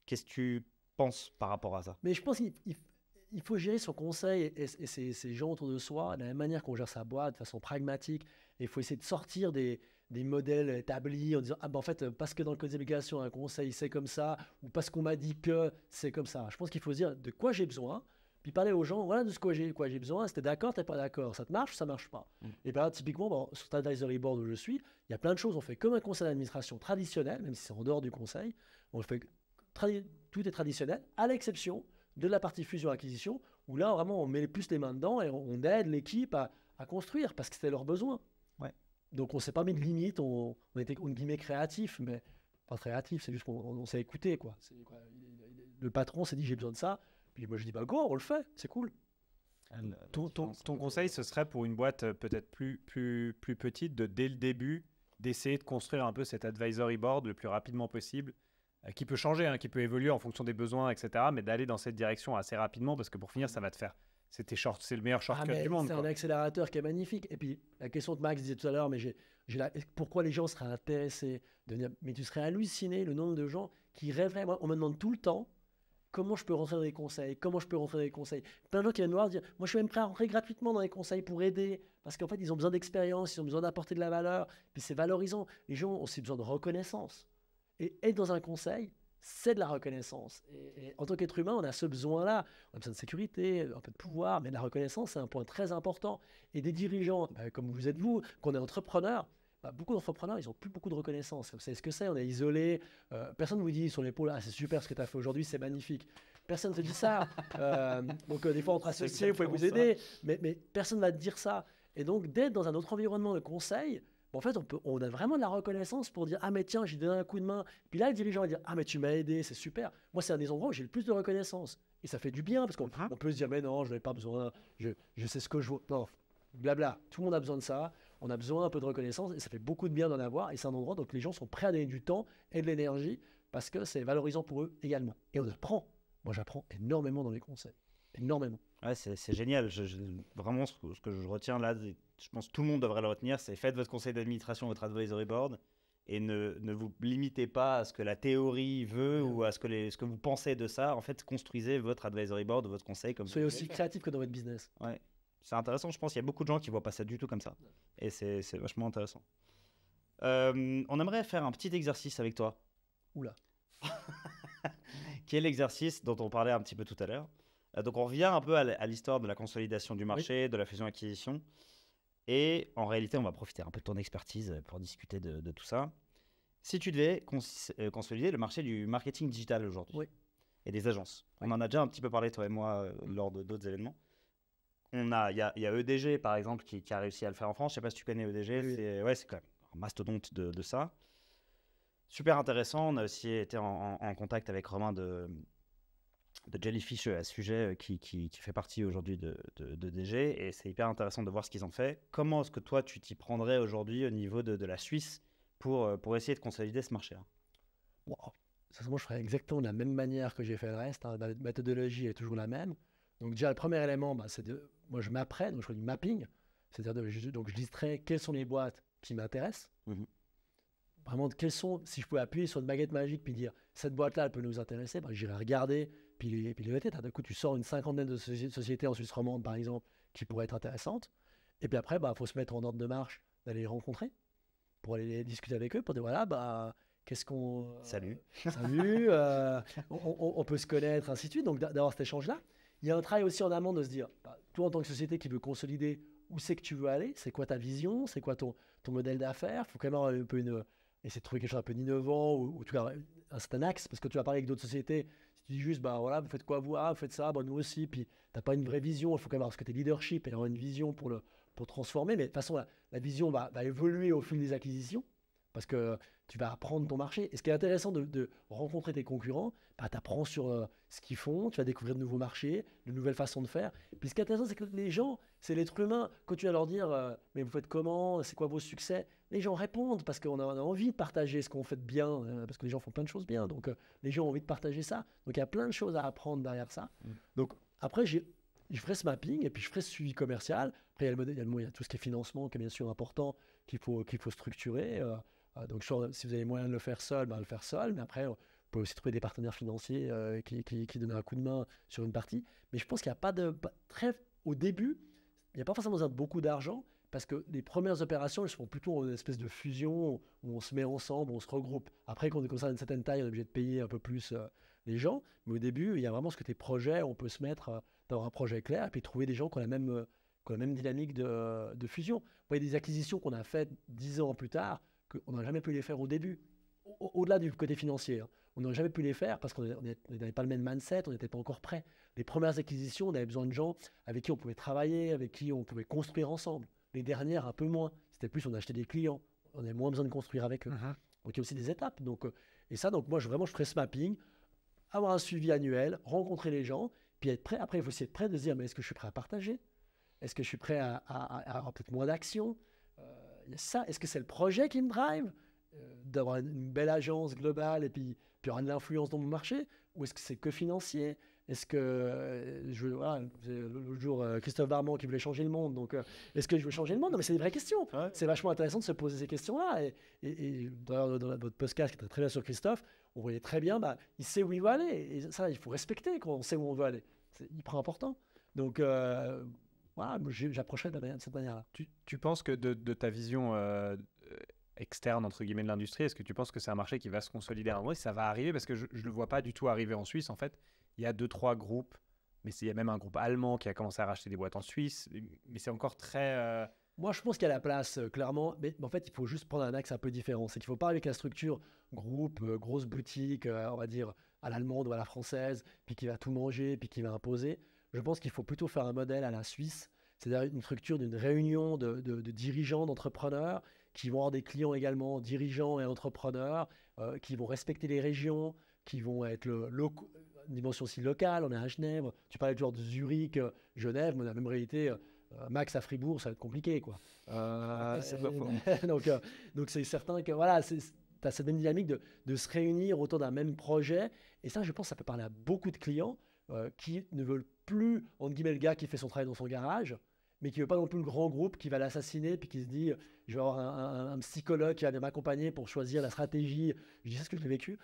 Qu'est-ce que tu penses par rapport à ça? Mais je pense qu'il faut gérer son conseil et ses gens autour de soi de la même manière qu'on gère sa boîte, de façon pragmatique. Et il faut essayer de sortir des modèles établis en disant en fait, parce que dans le code des obligations, un conseil, c'est comme ça, ou parce qu'on m'a dit que c'est comme ça. Je pense qu'il faut se dire de quoi j'ai besoin, puis parler aux gens, voilà de ce quoi j'ai besoin. Si t'es d'accord, t'es pas d'accord, ça te marche ou ça marche pas. Et bien, typiquement, sur cet advisory board où je suis, il y a plein de choses. On fait comme un conseil d'administration traditionnel, même si c'est en dehors du conseil. On fait tout est traditionnel, à l'exception de la partie fusion-acquisition, où là, vraiment, on met plus les mains dedans et on aide l'équipe à construire parce que c'était leurs besoins. Donc, on ne s'est pas mis de limite, on était, entre guillemets, créatif, mais pas créatif, c'est juste qu'on s'est écouté, quoi. Le patron s'est dit, j'ai besoin de ça, puis moi, je dis, go, on le fait, c'est cool. Ton conseil, ce serait pour une boîte peut-être plus petite, dès le début, d'essayer de construire un peu cet advisory board le plus rapidement possible, qui peut changer, qui peut évoluer en fonction des besoins, etc., mais d'aller dans cette direction assez rapidement, parce que pour finir, ça va te faire... C'est le meilleur shortcut du monde. C'est un accélérateur qui est magnifique. Et puis, la question que Max disait tout à l'heure, mais pourquoi les gens seraient intéressés de venir, mais tu serais halluciné le nombre de gens qui rêveraient. Moi, on me demande tout le temps comment je peux rentrer dans les conseils, Plein de gens qui viennent me voir dire, moi, je suis même prêt à rentrer gratuitement dans les conseils pour aider, parce qu'en fait, ils ont besoin d'expérience, ils ont besoin d'apporter de la valeur, puis c'est valorisant. Les gens ont aussi besoin de reconnaissance. Et être dans un conseil, c'est de la reconnaissance. Et en tant qu'être humain, on a ce besoin-là. On a besoin de sécurité, un peu de pouvoir, mais la reconnaissance, c'est un point très important. Et des dirigeants, comme vous êtes vous, qu'on est entrepreneur, beaucoup d'entrepreneurs, ils n'ont plus beaucoup de reconnaissance. Vous savez ce que c'est, on est isolé. Personne ne vous dit sur l'épaule, c'est super ce que tu as fait aujourd'hui, c'est magnifique. Personne ne te dit ça. Donc des fois, entre associés, vous pouvez vous aider, mais personne ne va te dire ça. Et donc, d'être dans un autre environnement de conseil, en fait, on a vraiment de la reconnaissance pour dire « Ah, mais tiens, j'ai donné un coup de main. » Puis là, le dirigeant va dire « Ah, mais tu m'as aidé, c'est super. » Moi, c'est un des endroits où j'ai le plus de reconnaissance. Et ça fait du bien parce qu'on peut se dire « Mais non, je n'avais pas besoin. Je sais ce que je veux. » Non, blabla. Tout le monde a besoin de ça. On a besoin un peu de reconnaissance et ça fait beaucoup de bien d'en avoir. Et c'est un endroit où les gens sont prêts à donner du temps et de l'énergie parce que c'est valorisant pour eux également. Et on apprend. Moi, j'apprends énormément dans les conseils. Énormément. Ouais, c'est génial. Vraiment, ce que je retiens là, je pense que tout le monde devrait le retenir, c'est faites votre conseil d'administration, votre advisory board, et ne vous limitez pas à ce que la théorie veut ou à ce que vous pensez de ça. En fait, construisez votre advisory board, votre conseil. Soyez aussi créatif que dans votre business. Ouais, c'est intéressant. Je pense qu'il y a beaucoup de gens qui ne voient pas ça du tout comme ça. Et c'est vachement intéressant. On aimerait faire un petit exercice avec toi. Oula. Qui est l'exercice dont on parlait un petit peu tout à l'heure. Donc on revient un peu à l'histoire de la consolidation du marché, de la fusion-acquisition. Et en réalité, on va profiter un peu de ton expertise pour discuter de tout ça. Si tu devais consolider le marché du marketing digital aujourd'hui et des agences, on en a déjà un petit peu parlé, toi et moi, lors d'autres événements. Il y a EDG, par exemple, qui a réussi à le faire en France. Je ne sais pas si tu connais EDG. C'est quand même un mastodonte de ça. Super intéressant. On a aussi été en contact avec Romain de Jellyfish à ce sujet, qui fait partie aujourd'hui de DG. Et c'est hyper intéressant de voir ce qu'ils ont fait. Comment est-ce que toi, tu t'y prendrais aujourd'hui au niveau de la Suisse pour essayer de consolider ce marché-là? Moi, je ferais exactement de la même manière que j'ai fait le reste. Hein. La méthodologie est toujours la même. Donc déjà, le premier élément, c'est moi je m'apprête, donc je fais du mapping. C'est-à-dire donc je listerai quelles sont les boîtes qui m'intéressent. Vraiment, si je pouvais appuyer sur une baguette magique puis dire cette boîte-là, elle peut nous intéresser, j'irai regarder puis les noter. D'un coup, tu sors une cinquantaine de sociétés en Suisse romande, par exemple, qui pourraient être intéressantes. Et puis après, faut se mettre en ordre de marche, d'aller les rencontrer, pour aller discuter avec eux, pour dire voilà, qu'est-ce qu'on. Salut. Salut, on peut se connaître, ainsi de suite. Donc d'avoir cet échange-là. Il y a un travail aussi en amont de se dire, toi en tant que société qui veut consolider, où c'est que tu veux aller, c'est quoi ta vision, c'est quoi ton modèle d'affaires. Il faut quand même avoir un peu essayer de trouver quelque chose un peu d'innovant ou tu as un certain axe, parce que tu vas parler avec d'autres sociétés. Si tu dis juste, voilà, vous faites quoi vous, vous faites ça, nous aussi, puis tu n'as pas une vraie vision, il faut quand même avoir ce côté leadership et avoir une vision pour transformer. Mais de toute façon, la vision va évoluer au fil des acquisitions, parce que tu vas apprendre ton marché. Et ce qui est intéressant de rencontrer tes concurrents, tu apprends sur ce qu'ils font, tu vas découvrir de nouveaux marchés, de nouvelles façons de faire. Puis ce qui est intéressant, c'est que les gens, c'est l'être humain. Quand tu vas leur dire, mais vous faites comment, c'est quoi vos succès, les gens répondent parce qu'on a envie de partager ce qu'on fait de bien, parce que les gens font plein de choses bien. Donc les gens ont envie de partager ça. Donc il y a plein de choses à apprendre derrière ça. Donc après, je ferai ce mapping et puis je ferai ce suivi commercial. Après, il y a tout ce qui est financement qui est bien sûr important, qu'il faut structurer. Donc, si vous avez moyen de le faire seul, le faire seul. Mais après, vous pouvez aussi trouver des partenaires financiers qui donnent un coup de main sur une partie. Mais je pense qu'il n'y a pas au début, il n'y a pas forcément besoin de beaucoup d'argent parce que les premières opérations, elles se font plutôt en une espèce de fusion où on se met ensemble, on se regroupe. Après, quand on est comme ça d'une certaine taille, on est obligé de payer un peu plus les gens. Mais au début, il y a vraiment ce côté projet. On peut se mettre dans un projet clair et puis trouver des gens qui ont la même dynamique de fusion. Vous voyez, des acquisitions qu'on a faites 10 ans plus tard, on n'a jamais pu les faire au début, au-delà du côté financier. Hein. On n'aurait jamais pu les faire parce qu'on n'avait pas le même mindset, on n'était pas encore prêt. Les premières acquisitions, on avait besoin de gens avec qui on pouvait travailler, avec qui on pouvait construire ensemble. Les dernières, un peu moins. C'était plus, on achetait des clients. On avait moins besoin de construire avec eux. Donc il y a aussi des étapes. Donc moi, je ferais ce mapping, avoir un suivi annuel, rencontrer les gens, puis être prêt. Après, il faut aussi être prêt de se dire, mais est-ce que je suis prêt à partager? Est-ce que je suis prêt à avoir peut-être moins d'actions? Est-ce que c'est le projet qui me drive, d'avoir une belle agence globale et puis avoir de l'influence dans mon marché, ou est-ce que c'est que financier? Est-ce que l'autre jour Christophe Darman qui voulait changer le monde, donc est-ce que je veux changer le monde? Non, mais c'est des vraies questions. Ouais. C'est vachement intéressant de se poser ces questions-là. Et dans votre podcast qui était très bien sur Christophe, on voyait très bien, il sait où il veut aller. Et ça, il faut respecter quand on sait où on veut aller. C'est hyper important. Donc voilà, j'approcherais de cette manière-là. Tu penses que de ta vision externe, entre guillemets, de l'industrie, est-ce que tu penses que c'est un marché qui va se consolider à un moment? Ça va arriver, parce que je ne le vois pas du tout arriver en Suisse. En fait, il y a 2-3 groupes, mais il y a même un groupe allemand qui a commencé à racheter des boîtes en Suisse, mais c'est encore très... Moi, je pense qu'il y a la place, clairement, mais en fait, il faut juste prendre un axe un peu différent. C'est qu'il ne faut pas arriver avec la structure groupe, grosse boutique, on va dire, à l'allemande ou à la française, puis qui va tout manger, puis qui va imposer. Je pense qu'il faut plutôt faire un modèle à la Suisse, c'est-à-dire une structure d'une réunion de dirigeants, d'entrepreneurs, qui vont avoir des clients également, dirigeants et entrepreneurs, qui vont respecter les régions, qui vont être une dimension aussi locale. On est à Genève, tu parlais toujours de Zurich, Genève, mais la même réalité, Max à Fribourg, ça va être compliqué, quoi. Donc c'est certain que voilà, tu as cette même dynamique de se réunir autour d'un même projet. Et ça, je pense, ça peut parler à beaucoup de clients qui ne veulent plus, entre guillemets, le gars qui fait son travail dans son garage, mais qui ne veut pas non plus le grand groupe qui va l'assassiner, puis qui se dit, je vais avoir un psychologue qui va m'accompagner pour choisir la stratégie. Je dis ça parce que je l'ai vécu.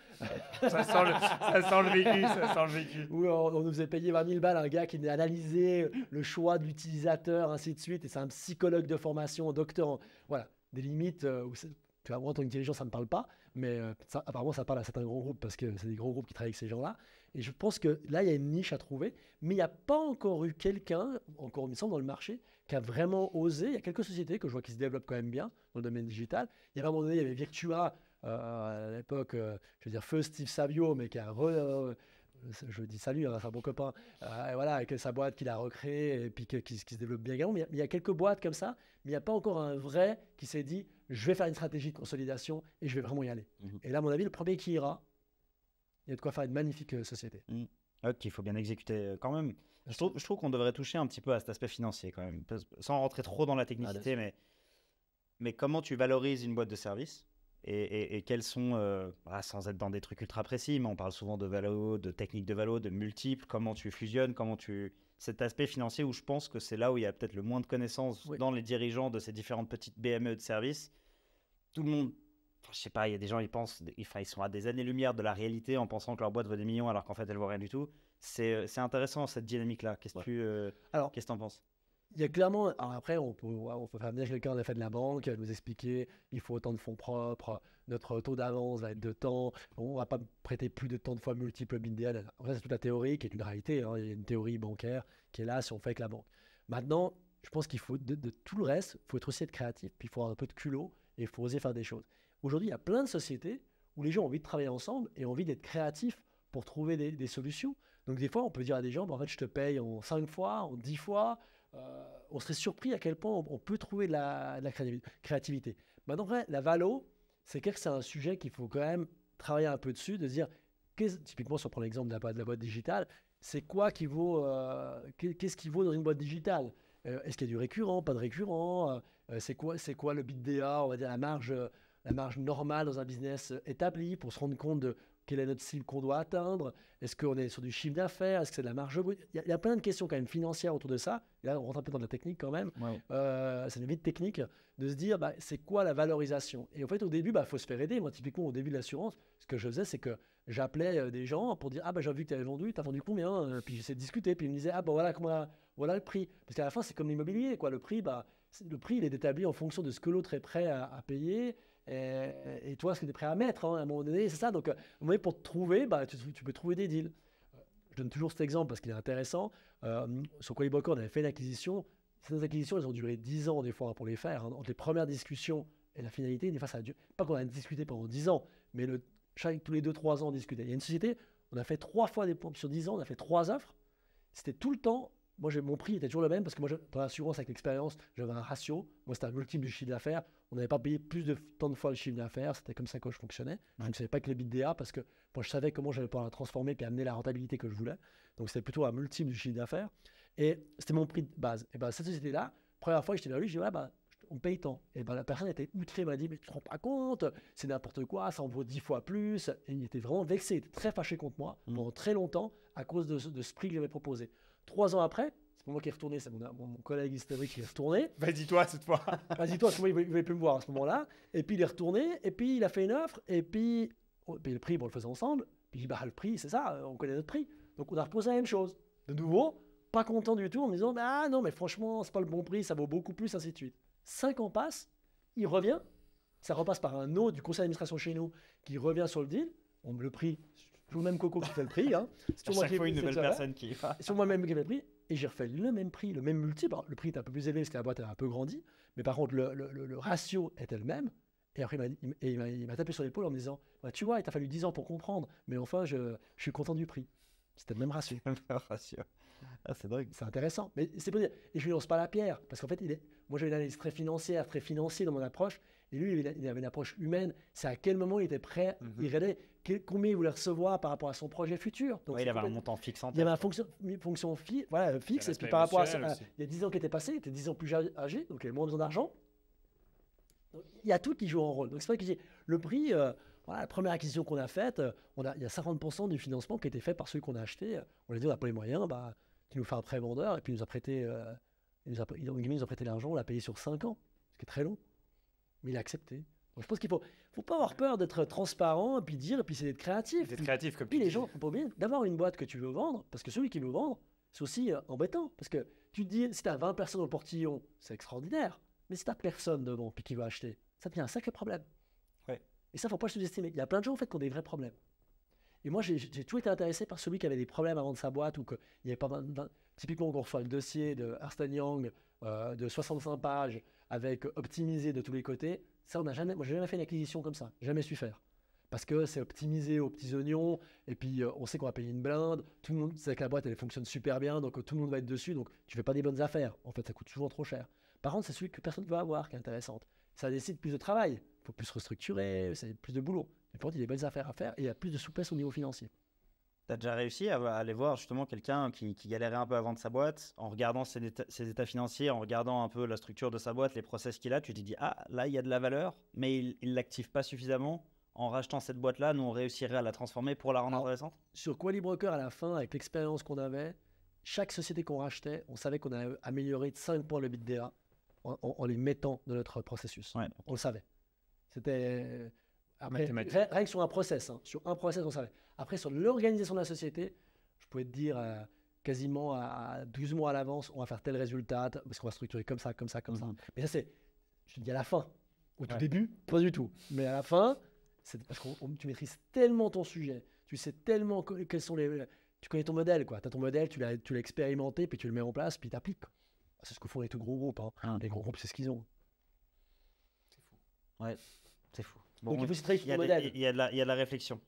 Ça sent le vécu. Où on nous faisait payer 20 000 balles à un gars qui analysait le choix de l'utilisateur, ainsi de suite, et c'est un psychologue de formation, docteur. Voilà, des limites où Tu vois, moi, en tant que dirigeant, ça ne me parle pas, mais apparemment, ça parle à certains grands groupes parce que c'est des grands groupes qui travaillent avec ces gens-là. Et je pense que là, il y a une niche à trouver, mais il n'y a pas encore eu quelqu'un, encore il me semble, dans le marché, qui a vraiment osé. Il y a quelques sociétés que je vois qui se développent quand même bien dans le domaine digital. Il y a un moment donné, il y avait Virtua, à l'époque, je veux dire, feu Steve Savio, mais qui a je dis salut, hein, c'est un bon copain, voilà, avec sa boîte qu'il a recréée et puis qui se développe bien également. Mais il y a quelques boîtes comme ça, mais il n'y a pas encore un vrai qui s'est dit je vais faire une stratégie de consolidation et je vais vraiment y aller. Et là, à mon avis, le premier qui ira, il y a de quoi faire une magnifique société. Ok, il faut bien exécuter quand même. Je trouve qu'on devrait toucher un petit peu à cet aspect financier quand même, sans rentrer trop dans la technicité, mais comment tu valorises une boîte de service et quels sont, sans être dans des trucs ultra précis, mais on parle souvent de valo, de techniques de valo, de multiples, comment tu fusionnes, cet aspect financier où je pense que c'est là où il y a peut-être le moins de connaissances dans les dirigeants de ces différentes petites PME de service. Tout le monde, je sais pas, il y a des gens, ils sont à des années-lumière de la réalité en pensant que leur boîte vaut des millions alors qu'en fait elle vaut rien du tout. C'est intéressant cette dynamique-là. Qu'est-ce que tu en penses? Il y a clairement, alors après, on peut faire venir quelqu'un de la banque, qui va nous expliquer il faut autant de fonds propres, notre taux d'avance va être de temps, on ne va pas prêter plus de tant de fois multiples BDL. Après, c'est toute la théorie qui est une réalité. Hein. Il y a une théorie bancaire qui est là si on fait avec la banque. Maintenant, je pense qu'il faut, de tout le reste, il faut aussi être créatif, puis il faut avoir un peu de culot et il faut oser faire des choses. Aujourd'hui, il y a plein de sociétés où les gens ont envie de travailler ensemble et ont envie d'être créatifs pour trouver des solutions. Donc, des fois, on peut dire à des gens en fait, je te paye en 5 fois, en 10 fois. On serait surpris à quel point on peut trouver de la créativité. Maintenant, la valo, c'est clair que c'est un sujet qu'il faut quand même travailler un peu dessus, de se dire, typiquement, si on prend l'exemple de la boîte digitale, c'est quoi qui vaut, qu'est-ce qui vaut dans une boîte digitale? Est-ce qu'il y a du récurrent, pas de récurrent? C'est quoi le BITDA, on va dire la marge normale dans un business établi pour se rendre compte de quelle est notre cible qu'on doit atteindre? Est-ce qu'on est sur du chiffre d'affaires? Est-ce que c'est de la marge brute? Il y a plein de questions quand même financières autour de ça. Et là, on rentre un peu dans la technique quand même. Ouais. C'est une vie de technique de se dire c'est quoi la valorisation? Et en fait, au début, faut se faire aider. Moi, typiquement, au début de l'assurance, ce que je faisais, c'est que j'appelais des gens pour dire j'ai vu que tu avais vendu, tu as vendu combien? Puis j'essayais de discuter. Puis ils me disaient voilà le prix. Parce qu'à la fin, c'est comme l'immobilier, quoi. Le prix, il est établi en fonction de ce que l'autre est prêt à payer. Et toi, ce que tu es prêt à mettre, à un moment donné, c'est ça. Donc, pour te trouver, tu peux trouver des deals. Je donne toujours cet exemple parce qu'il est intéressant. Sur Qualiboca, on avait fait une acquisition. Ces acquisitions, elles ont duré 10 ans des fois pour les faire. Entre les premières discussions et la finalité, des fois, ça a duré. Pas qu'on a discuté pendant 10 ans, mais tous les 2-3 ans, on discutait. Il y a une société, on a fait 3 fois sur 10 ans, on a fait 3 offres. C'était tout le temps. Moi, mon prix était toujours le même parce que moi, dans l'assurance, avec l'expérience, j'avais un ratio. Moi, c'était un multiple du chiffre d'affaires. On n'avait pas payé plus de tant de fois le chiffre d'affaires. C'était comme ça que je fonctionnais. Je ne savais pas que le BITDA parce que moi, je savais comment j'allais pouvoir la transformer et amener la rentabilité que je voulais. Donc, c'était plutôt un multiple du chiffre d'affaires. Et c'était mon prix de base. Et cette société-là, première fois que j'étais vers lui, je dis on paye tant. Et la personne était outrée, m'a dit mais tu te rends pas compte, c'est n'importe quoi, ça en vaut 10 fois plus. Et il était vraiment vexé, il était très fâché contre moi pendant très longtemps à cause de ce prix que j'avais proposé. 3 ans après, c'est pas moi qui est retourné, c'est mon collègue historique qui est retourné. Vas-y toi cette fois. Vas-y toi, parce que moi il ne voulait plus me voir à ce moment-là. Et puis il est retourné, et puis il a fait une offre, et puis le prix, on le faisait ensemble. Puis le prix, c'est ça, on connaît notre prix. Donc on a reposé la même chose. De nouveau, pas content du tout en me disant non, mais franchement, c'est pas le bon prix, ça vaut beaucoup plus, ainsi de suite. 5 ans passent, il revient, ça repasse par un autre du conseil d'administration chez nous qui revient sur le deal. Le prix, c'est toujours le même coco qui fait le prix. C'est toujours chaque fois une nouvelle personne qui va. C'est moi-même qui fait le prix. Et j'ai refait le même prix, le même multiple. Alors, le prix est un peu plus élevé parce que la boîte a un peu grandi. Mais par contre, le ratio était le même. Et après, il m'a tapé sur l'épaule en me disant tu vois, il t'a fallu 10 ans pour comprendre. Mais enfin, je suis content du prix. C'était le même ratio. C'est dingue. C'est intéressant. Mais c'est pour dire, et je ne lui lance pas la pierre. Parce qu'en fait, moi, j'avais une analyse très financière, très financier dans mon approche. Et lui, il avait une approche humaine. C'est à quel moment il était prêt, il regardait combien il voulait recevoir par rapport à son projet futur. Donc, il avait un montant fixe en tête. Il y avait une fonction fixe. Et puis par rapport à ça, il y a 10 ans qui étaient passés, il était 10 ans plus âgé, donc il avait moins besoin d'argent. Il y a tout qui joue en rôle. Donc c'est vrai que le prix, la première acquisition qu'on a faite, il y a 50% du financement qui a été fait par ceux qu'on a achetés. On a dit on n'a pas les moyens, tu nous fais un prêt vendeur, et puis il nous a prêté, ils ont prêté l'argent, on l'a payé sur 5 ans, ce qui est très long. Mais il a accepté. Donc je pense qu'il faut pas avoir peur d'être transparent, et puis c'est d'être créatif. D'être créatif comme puis les gens, faut pas oublier d'avoir une boîte que tu veux vendre, parce que celui qui veut vendre, c'est aussi embêtant. Parce que tu te dis, si tu as 20 personnes au portillon, c'est extraordinaire. Mais si tu n'as personne devant, puis qui veut acheter, ça devient un sacré problème. Et ça, il ne faut pas le sous-estimer. Il y a plein de gens en fait, qui ont des vrais problèmes. Et moi, j'ai toujours été intéressé par celui qui avait des problèmes avant de sa boîte ou qu'il n'y avait pas typiquement, on reçoit le dossier de Ernst & Young de 65 pages avec optimisé de tous les côtés. Ça, moi, j'ai jamais fait une acquisition comme ça. Jamais su faire. Parce que c'est optimisé aux petits oignons, et puis on sait qu'on va payer une blinde, tout le monde sait que la boîte elle fonctionne super bien, donc tout le monde va être dessus, donc tu fais pas des bonnes affaires. En fait, ça coûte souvent trop cher. Par contre, c'est celui que personne ne veut avoir qui est intéressante. Ça nécessite plus de travail, il faut plus restructurer, c'est plus de boulot. Mais par contre, il y a des belles affaires à faire et il y a plus de souplesse au niveau financier. Tu as déjà réussi à aller voir justement quelqu'un qui galérait un peu à vendre sa boîte, en regardant ses états financiers, en regardant un peu la structure de sa boîte, les process qu'il a, tu t'es dit, ah, là, il y a de la valeur, mais il ne l'active pas suffisamment. En rachetant cette boîte-là, nous, on réussirait à la transformer pour la rendre intéressante? Sur Qualybroker, à la fin, avec l'expérience qu'on avait, chaque société qu'on rachetait, on savait qu'on allait améliorer de 5 points le EBITDA en les mettant dans notre processus. Ouais. On le savait. C'était... Après, rien que sur un process. Hein. Sur un process, on savait. Après, sur l'organisation de la société, je pouvais te dire quasiment à 12 mois à l'avance, on va faire tel résultat, parce qu'on va structurer comme ça, comme ça, comme ça. Mais ça, c'est, je te dis à la fin. Au tout début, pas du tout. Mais à la fin, c'est parce que tu maîtrises tellement ton sujet. Tu sais tellement quels sont les... Tu connais ton modèle, quoi. Tu as ton modèle, tu l'as expérimenté, puis tu le mets en place, puis tu appliques. C'est ce que font les tout gros groupes. Hein. Les gros groupes, c'est ce qu'ils ont. C'est fou. Ouais, c'est fou. Bon, donc il faut se travailler sur ton modèle. Il y a de la réflexion.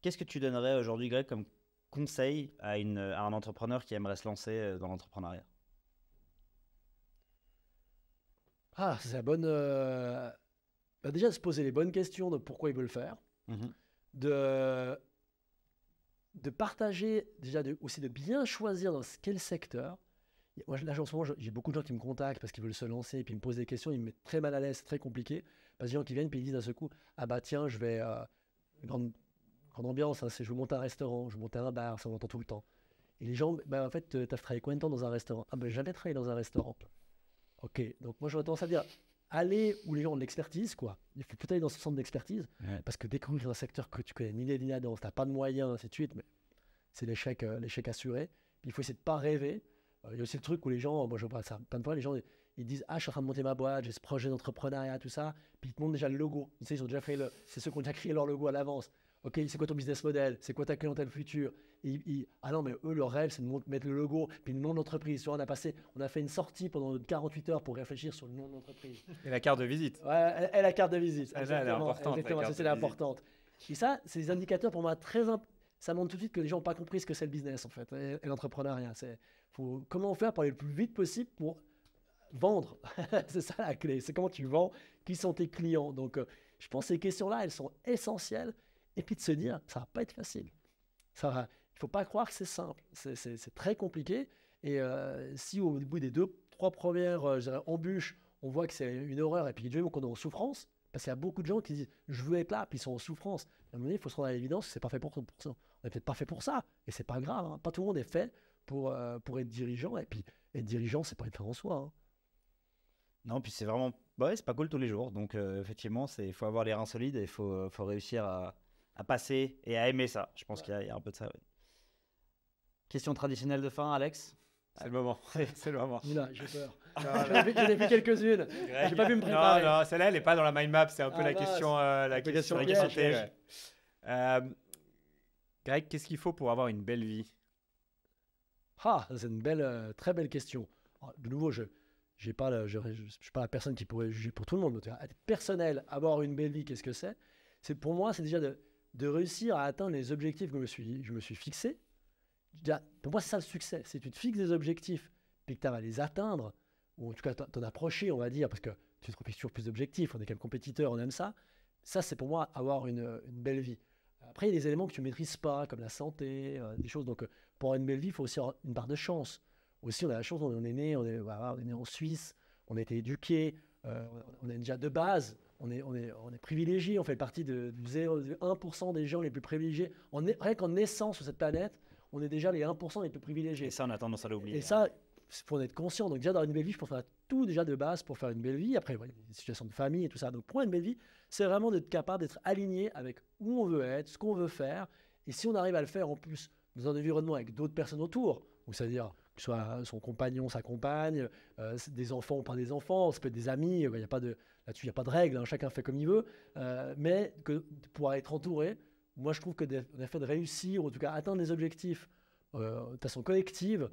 Qu'est-ce que tu donnerais aujourd'hui, Greg, comme conseil à un entrepreneur qui aimerait se lancer dans l'entrepreneuriat? Ah, c'est la bonne... déjà, se poser les bonnes questions de pourquoi il veut le faire. De partager, déjà aussi de bien choisir dans quel secteur. Moi, là, en ce moment, j'ai beaucoup de gens qui me contactent parce qu'ils veulent se lancer et puis ils me posent des questions, ils me mettent très mal à l'aise, c'est très compliqué. Parce que des gens qui viennent puis ils disent d'un seul coup, ah bah tiens, je vais... grande ambiance, hein, je veux monter un restaurant, je veux monter un bar, ça on entend tout le temps. Et les gens, bah, en fait, tu as travaillé combien de temps dans un restaurant? Ah bah jamais travaillé dans un restaurant. Ok, donc moi j'aurais tendance à dire, aller où les gens ont de l'expertise, quoi. Il faut peut-être aller dans ce centre d'expertise, parce que découvrir un secteur que tu connais ni les ni la danse, tu n'as pas de moyens, ainsi de suite, mais c'est l'échec assuré. Puis il faut essayer de ne pas rêver. Il y a aussi le truc où les gens, moi je vois ça plein de fois, les gens ils disent, ah je suis en train de monter ma boîte, j'ai ce projet d'entrepreneuriat, tout ça, puis ils te montrent déjà le logo. Tu sais, ils ont déjà fait c'est ceux qui ont déjà créé leur logo à l'avance. Ok, c'est quoi ton business model? C'est quoi ta clientèle future? Ah non, mais eux, leur rêve, c'est de mettre le logo, puis le nom de l'entreprise. On a fait une sortie pendant 48 heures pour réfléchir sur le nom de l'entreprise. Et la carte de visite. Ouais, et la carte de visite. Elle est importante. Exactement, c'est l'importante. Et ça, c'est des indicateurs pour moi très importants. Ça montre tout de suite que les gens n'ont pas compris ce que c'est le business, en fait, et l'entrepreneuriat. Comment faire pour aller le plus vite possible pour vendre? C'est ça la clé. C'est comment tu vends, qui sont tes clients. Donc, je pense que ces questions-là, elles sont essentielles. Et puis de se dire, ça ne va pas être facile. Il ne faut pas croire que c'est simple. C'est très compliqué. Et si au bout des 2-3 premières embûches, on voit que c'est une horreur et puis qu'on est en souffrance, parce qu'il y a beaucoup de gens qui disent je veux être là, puis ils sont en souffrance. À un moment donné, il faut se rendre à l'évidence que ce n'est pas fait pour ça. On n'est peut-être pas fait pour ça. Et ce n'est pas grave. Hein. Pas tout le monde est fait pour être dirigeant. Et puis être dirigeant, ce n'est pas une fin en soi. Hein. Non, puis c'est vraiment... Ouais, c'est pas cool tous les jours. Donc effectivement, il faut avoir les reins solides et il faut réussir à passer et à aimer ça. Je pense qu'il y a un peu de ça. Ouais. Question traditionnelle de fin, Alex? C'est le moment. C'est le moment. Là, j'ai peur. J'en ai vu quelques-unes. J'ai pas pu me préparer. Non, celle-là, elle n'est pas dans la mind map. C'est un peu la question piège. Greg, qu'est-ce qu'il faut pour avoir une belle vie? C'est une très belle question. De nouveau, je ne suis pas la personne qui pourrait juger pour tout le monde. À titre personnel, avoir une belle vie, qu'est-ce que c'est? Pour moi, c'est déjà de réussir à atteindre les objectifs que je me suis fixés. Pour moi, c'est ça le succès. Si tu te fixes des objectifs et que tu vas les atteindre, ou en tout cas t'en approcher, on va dire, parce que tu te fixes toujours plus d'objectifs, on est quand même compétiteurs, on aime ça. Ça, c'est pour moi avoir une belle vie. Après, il y a des éléments que tu ne maîtrises pas, comme la santé, des choses. Donc, pour avoir une belle vie, il faut aussi avoir une part de chance. Aussi, on a la chance, on est né en Suisse, on a été éduqué, on est déjà de base. On est privilégié, on fait partie du 1% des gens les plus privilégiés. Rien qu'en naissant sur cette planète, on est déjà les 1% les plus privilégiés. Et ça, on a tendance à l'oublier. Et ça, il faut en être conscient. Donc déjà, dans une belle vie, je pense qu'on a tout déjà de base pour faire une belle vie. Après, il y a des situations de famille et tout ça. Donc pour une belle vie, c'est vraiment d'être capable d'être aligné avec où on veut être, ce qu'on veut faire. Et si on arrive à le faire en plus dans un environnement avec d'autres personnes autour, c'est-à-dire que ce soit son compagnon, sa compagne, des enfants ou pas des enfants, ça peut être des amis, là-dessus il n'y a pas de règle, hein, chacun fait comme il veut, mais que pour être entouré, moi je trouve que le fait de réussir, ou en tout cas atteindre des objectifs de façon collective,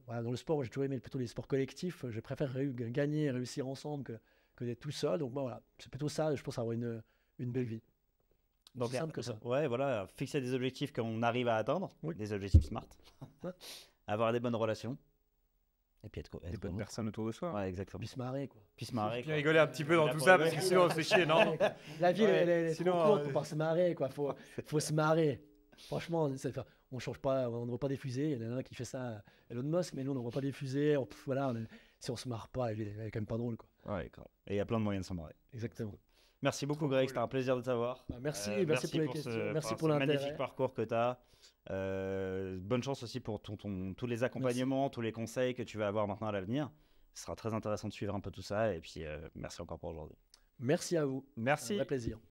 voilà, dans le sport, moi, j'ai toujours aimé plutôt les sports collectifs, je préfère gagner et réussir ensemble que d'être tout seul, donc moi, voilà, c'est plutôt ça, je pense avoir une belle vie. Donc, C'est simple que ça. Ouais, voilà, fixer des objectifs qu'on arrive à atteindre, Oui. des objectifs smart, Ouais. avoir des bonnes relations, et puis être Des bonnes personnes autour de soi. Ouais, exactement. Puis se marrer, quoi. Puis se marrer. Puis quoi. rigoler un petit peu dans Là, tout pour ça, le parce que mec, sinon on se fait chier, non? La vie, Ouais, elle est sinon, trop courte pour pas se marrer, quoi. Faut se marrer. Franchement, on change pas, on ne voit pas des fusées. Il y en a un qui fait ça, Elon Musk, mais nous, on ne voit pas des fusées. Voilà, si on se marre pas, elle est quand même pas drôle, quoi. Ouais, grave. Et il y a plein de moyens de s'en marrer. Exactement. Merci beaucoup, Trop Greg. cool. C'était un plaisir de t'avoir. Bah, merci pour les questions. Merci pour ce l'intérêt. magnifique parcours que tu as. Bonne chance aussi pour tous les accompagnements, tous les conseils que tu vas avoir maintenant à l'avenir. Ce sera très intéressant de suivre un peu tout ça. Et puis, merci encore pour aujourd'hui. Merci à vous. Merci. Un vrai plaisir.